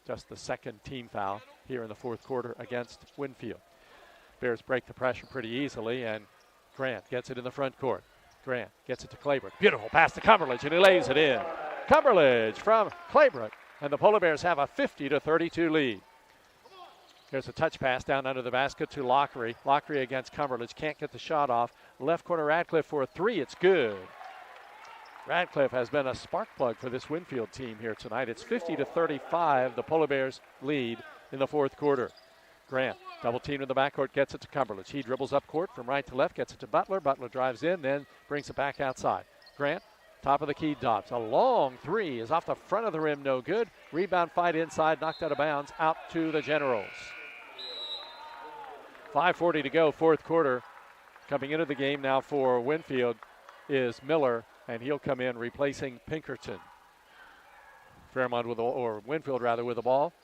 just the second team foul here in the fourth quarter against Winfield. Bears break the pressure pretty easily, and Grant gets it in the front court. Grant gets it to Claybrook. Beautiful pass to Cumberledge, and he lays it in. Cumberledge from Claybrook, and the Polar Bears have a 50-32 lead. Here's a touch pass down under the basket to Lockery. Lockery against Cumberledge, can't get the shot off. Left corner Radcliffe for a three, it's good. Radcliffe has been a spark plug for this Winfield team here tonight. It's 50-35, the Polar Bears lead in the fourth quarter. Grant, double team in the backcourt, gets it to Cumberledge. He dribbles up court from right to left, gets it to Butler. Butler drives in, then brings it back outside. Grant, top of the key, Dobbs. A long three is off the front of the rim, no good. Rebound fight inside, knocked out of bounds, out to the Generals. 5:40 to go, fourth quarter. Coming into the game now for Winfield is Miller, and he'll come in replacing Pinkerton. Fairmont Winfield with the ball.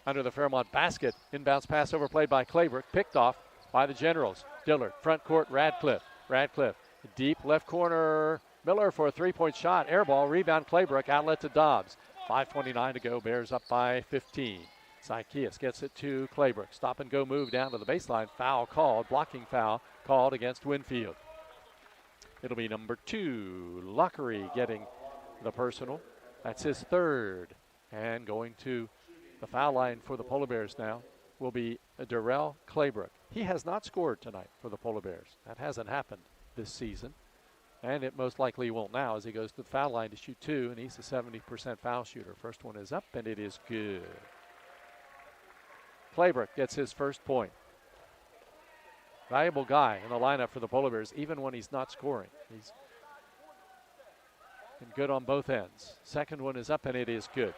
Under the Fairmont basket, inbounds pass overplayed by Claybrook, picked off by the Generals. Dillard, front court, Radcliffe. Radcliffe, deep left corner, Miller for a three-point shot, air ball, rebound Claybrook, outlet to Dobbs. 5:29 to go, Bears up by 15. Zykeas gets it to Claybrook. Stop and go move down to the baseline, foul called, blocking foul called against Winfield. It'll be number 2, Lockery getting the personal. That's his third, and going to the foul line for the Polar Bears now will be Darrell Claybrook. He has not scored tonight for the Polar Bears. That hasn't happened this season, and it most likely won't now as he goes to the foul line to shoot 2, and he's a 70% foul shooter. First one is up, and it is good. Claybrook gets his first point. Valuable guy in the lineup for the Polar Bears, even when he's not scoring. He's been good on both ends. Second one is up, and it is good.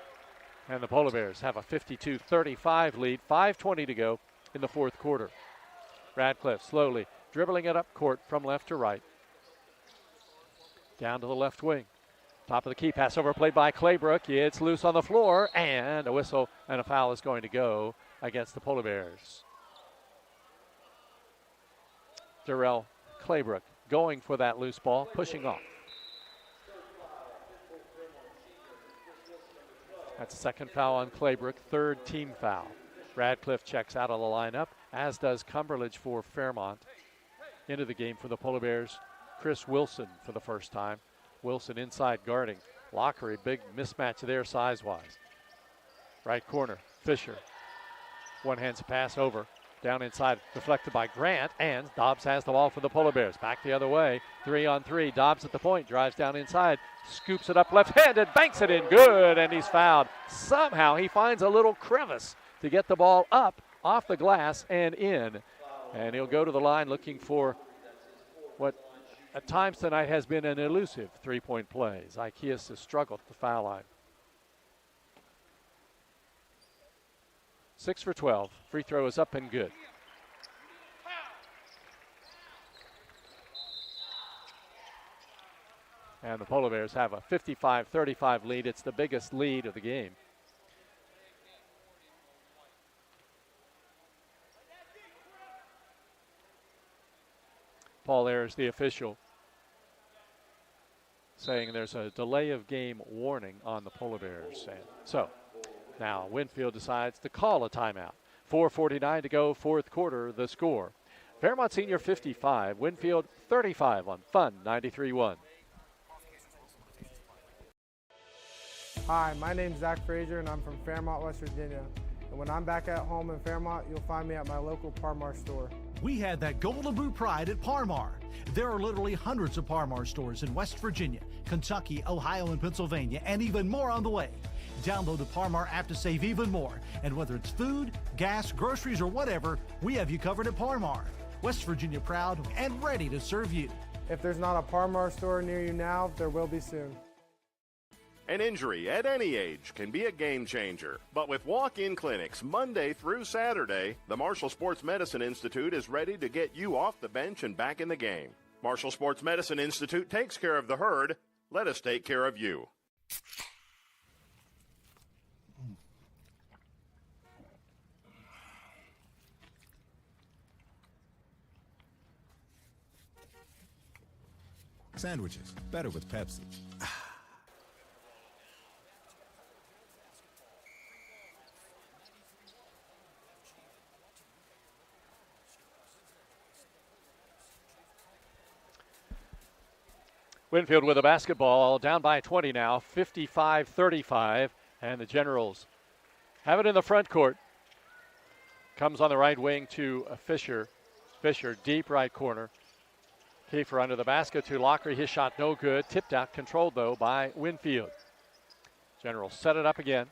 And the Polar Bears have a 52-35 lead, 5:20 to go in the fourth quarter. Radcliffe slowly dribbling it up court from left to right. Down to the left wing. Top of the key, pass overplayed by Claybrook. It's loose on the floor, and a whistle and a foul is going to go against the Polar Bears. Darrell Claybrook going for that loose ball, pushing off. That's second foul on Claybrook, third team foul. Radcliffe checks out of the lineup, as does Cumberledge for Fairmont. Into the game for the Polar Bears, Chris Wilson for the first time. Wilson inside guarding. Lockery, big mismatch there size-wise. Right corner, Fisher. One hands a pass over. Down inside, deflected by Grant, and Dobbs has the ball for the Polar Bears. Back the other way, 3-on-3. Dobbs at the point, drives down inside, scoops it up left-handed, banks it in, good, and he's fouled. Somehow he finds a little crevice to get the ball up off the glass and in. And he'll go to the line looking for what at times tonight has been an elusive three-point play. Zykeas has struggled at the foul line. 6 for 12. Free throw is up and good. And the Polar Bears have a 55-35 lead. It's the biggest lead of the game. Paul Ayers, the official, saying there's a delay of game warning on the Polar Bears. And so now Winfield decides to call a timeout. 4:49 to go, fourth quarter, the score. Fairmont Senior 55, Winfield 35 on Fun 93.1. Hi, my name's Zach Frazier, and I'm from Fairmont, West Virginia. And when I'm back at home in Fairmont, you'll find me at my local Parmar store. We had that golden blue pride at Parmar. There are literally hundreds of Parmar stores in West Virginia, Kentucky, Ohio, and Pennsylvania, and even more on the way. Download the Parmar app to save even more. And whether it's food, gas, groceries, or whatever, we have you covered at Parmar. West Virginia proud and ready to serve you. If there's not a Parmar store near you now, there will be soon. An injury at any age can be a game changer. But with walk-in clinics Monday through Saturday, the Marshall Sports Medicine Institute is ready to get you off the bench and back in the game. Marshall Sports Medicine Institute takes care of the herd. Let us take care of you. Sandwiches, better with Pepsi. Winfield with a basketball, down by 20 now, 55-35, and the Generals have it in the front court. Comes on the right wing to Fisher. Fisher, deep right corner. Kiefer under the basket to Lockery. His shot no good. Tipped out, controlled though by Winfield. Generals set it up again.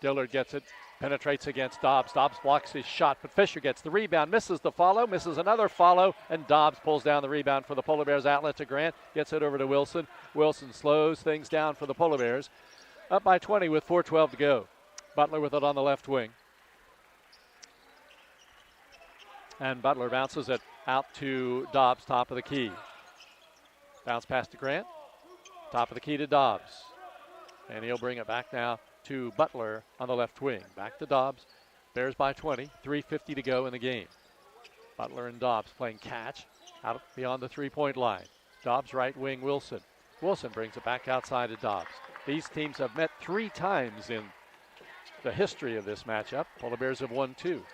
Dillard gets it. Penetrates against Dobbs. Dobbs blocks his shot, but Fisher gets the rebound, misses the follow, misses another follow, and Dobbs pulls down the rebound for the Polar Bears. Outlet to Grant, gets it over to Wilson. Wilson slows things down for the Polar Bears. Up by 20 with 4:12 to go. Butler with it on the left wing. And Butler bounces it out to Dobbs, top of the key. Bounce pass to Grant, top of the key to Dobbs. And he'll bring it back now to Butler on the left wing. Back to Dobbs. Bears by 20. 3:50 to go in the game. Butler and Dobbs playing catch out beyond the three-point line. Dobbs right wing, Wilson. Wilson brings it back outside to Dobbs. These teams have met 3 times in the history of this matchup. Polar Bears have won 2.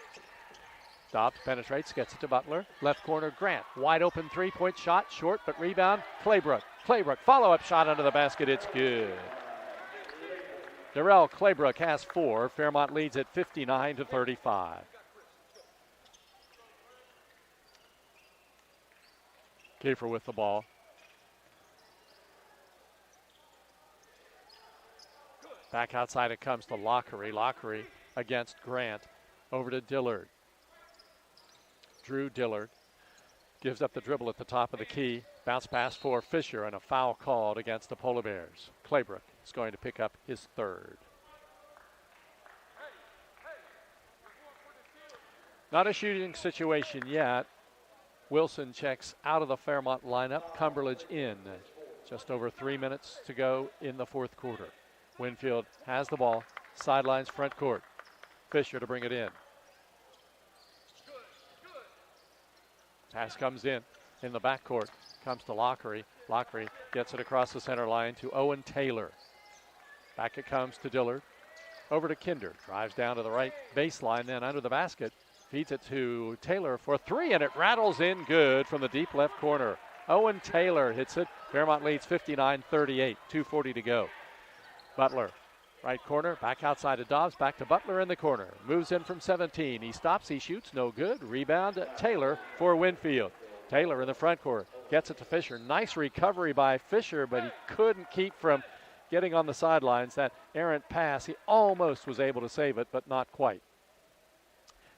Dobbs penetrates, gets it to Butler. Left corner, Grant. Wide open three-point shot. Short, but rebound. Claybrook. Claybrook, follow-up shot under the basket. It's good. Darrell Claybrook has 4. Fairmont leads at 59-35. Kiefer with the ball. Back outside it comes to Lockery. Lockery against Grant. Over to Dillard. Drew Dillard gives up the dribble at the top of the key. Bounce pass for Fisher and a foul called against the Polar Bears. Claybrook is going to pick up his 3rd. Not a shooting situation yet. Wilson checks out of the Fairmont lineup. Cumberledge in. Just over 3 minutes to go in the fourth quarter. Winfield has the ball. Sidelines, front court. Fisher to bring it in. Pass comes in the backcourt. Comes to Lockery. Lockery gets it across the center line to Owen Taylor. Back it comes to Dillard. Over to Kinder. Drives down to the right baseline, then under the basket. Feeds it to Taylor for three, and it rattles in good from the deep left corner. Owen Taylor hits it. Fairmont leads 59-38. 2:40 to go. Butler, right corner, back outside of Dobbs, back to Butler in the corner. Moves in from 17. He stops, he shoots, no good. Rebound Taylor for Winfield. Taylor in the front court, gets it to Fisher. Nice recovery by Fisher, but he couldn't keep from getting on the sidelines. That errant pass, he almost was able to save it, but not quite.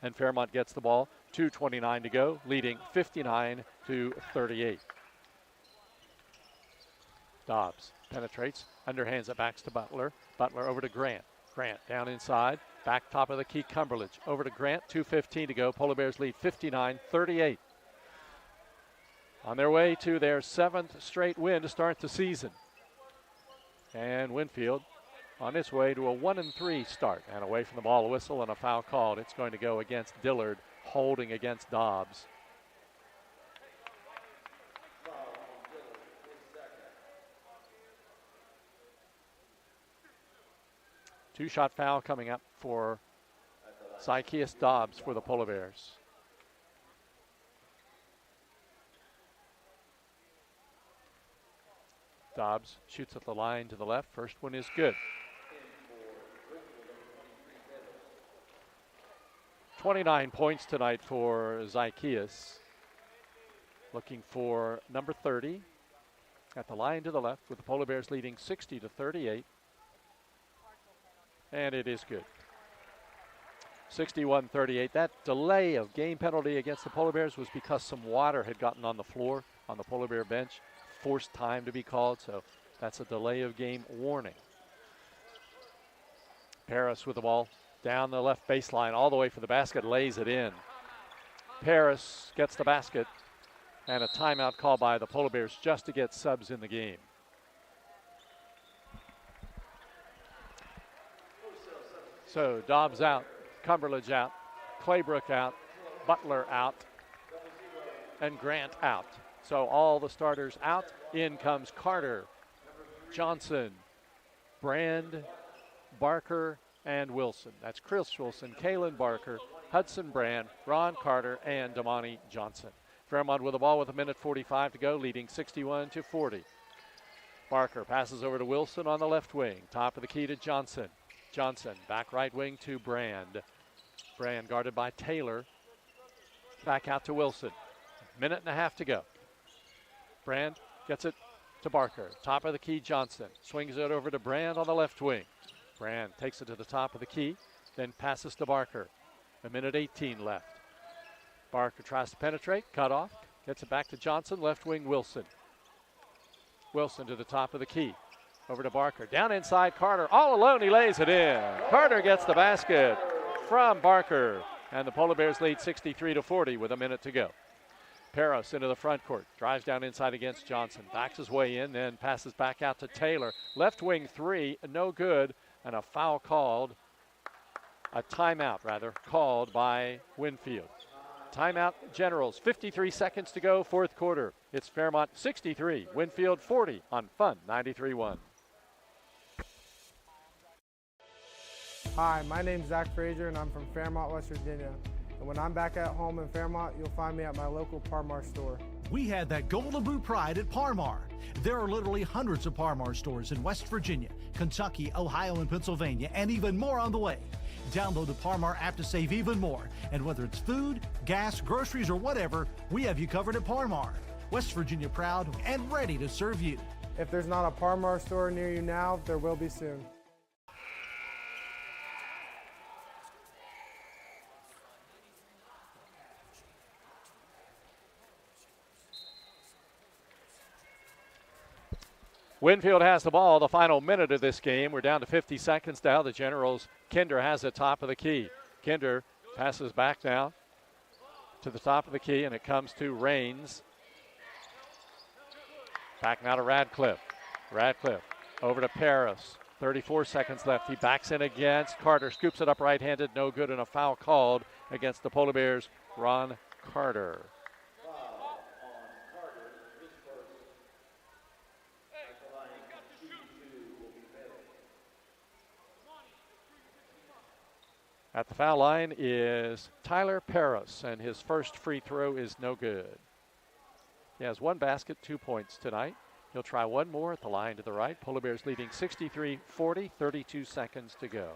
And Fairmont gets the ball. 2:29 to go, leading 59-38. Dobbs penetrates, underhands it back to Butler. Butler over to Grant. Grant down inside, back top of the key, Cumberledge. Over to Grant, 2:15 to go. Polar Bears lead 59-38. On their way to their 7th straight win to start the season. And Winfield on its way to a 1-3 start. And away from the ball, a whistle and a foul called. It's going to go against Dillard, holding against Dobbs. Two-shot foul coming up for Zykeus Dobbs for the Polar Bears. Dobbs shoots at the line to the left. First one is good. 29 points tonight for Zykeus. Looking for number 30 at the line to the left, with the Polar Bears leading 60-38. And it is good. 61-38. That delay of game penalty against the Polar Bears was because some water had gotten on the floor on the Polar Bear bench. Forced time to be called, so that's a delay of game warning. Paris with the ball down the left baseline all the way for the basket, lays it in. Paris gets the basket, and a timeout call by the Polar Bears just to get subs in the game. So Dobbs out, Cumberledge out, Claybrook out, Butler out, and Grant out. So all the starters out. In comes Carter, Johnson, Brand, Barker, and Wilson. That's Chris Wilson, Kalen Barker, Hudson Brand, Ron Carter, and Damani Johnson. Fairmont with the ball with 1:45 to go, leading 61-40. Barker passes over to Wilson on the left wing. Top of the key to Johnson. Johnson back right wing to Brand. Brand guarded by Taylor. Back out to Wilson. 1.5 to go. Brand gets it to Barker. Top of the key, Johnson. Swings it over to Brand on the left wing. Brand takes it to the top of the key, then passes to Barker. 1:18 left. Barker tries to penetrate, cut off, gets it back to Johnson, left wing Wilson. Wilson to the top of the key. Over to Barker. Down inside, Carter. All alone, he lays it in. Carter gets the basket from Barker. And the Polar Bears lead 63-40 with 1 minute to go. Paris into the front court. Drives down inside against Johnson. Backs his way in, then passes back out to Taylor. Left wing three, no good. And a foul called. A timeout, rather, called by Winfield. Timeout, Generals. 53 seconds to go, fourth quarter. It's Fairmont 63, Winfield 40 on Fun 93.1. Hi, my name's Zach Frazier, and I'm from Fairmont, West Virginia. And when I'm back at home in Fairmont, you'll find me at my local Parmar store. We had that golden boot pride at Parmar. There are literally hundreds of Parmar stores in West Virginia, Kentucky, Ohio, and Pennsylvania, and even more on the way. Download the Parmar app to save even more. And whether it's food, gas, groceries, or whatever, we have you covered at Parmar. West Virginia proud and ready to serve you. If there's not a Parmar store near you now, there will be soon. Winfield has the ball the final minute of this game. We're down to 50 seconds now. The Generals, Kinder has it top of the key. Kinder passes back now to the top of the key, and it comes to Raines. Back now to Radcliffe. Radcliffe over to Paris. 34 seconds left. He backs in against Carter. Scoops it up right-handed. No good, and a foul called against the Polar Bears, Ron Carter. At the foul line is Tyler Paris, and his first free throw is no good. He has 1 basket, 2 points tonight. He'll try one more at the line to the right. Polar Bears leading 63-40, 32 seconds to go.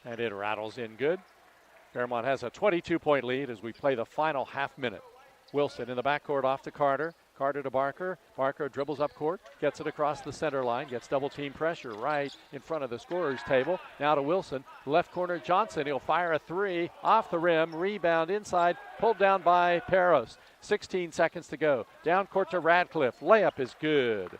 And it rattles in good. Fairmont has a 22-point lead as we play the final half minute. Wilson in the backcourt off to Carter. Carter to Barker. Barker dribbles up court, gets it across the center line, gets double team pressure right in front of the scorer's table. Now to Wilson, left corner Johnson. He'll fire a 3 off the rim, rebound inside, pulled down by Peros. 16 seconds to go. Down court to Radcliffe. Layup is good.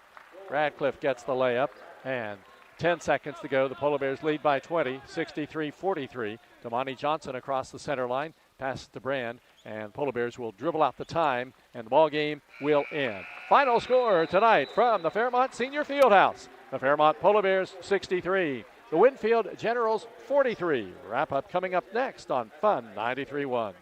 Radcliffe gets the layup, and 10 seconds to go. The Polar Bears lead by 20, 63-43. Damani Johnson across the center line. Passes to Brand, and Polar Bears will dribble out the time, and the ball game will end. Final score tonight from the Fairmont Senior Fieldhouse. The Fairmont Polar Bears 63, the Winfield Generals 43. Wrap up coming up next on Fun 93.1.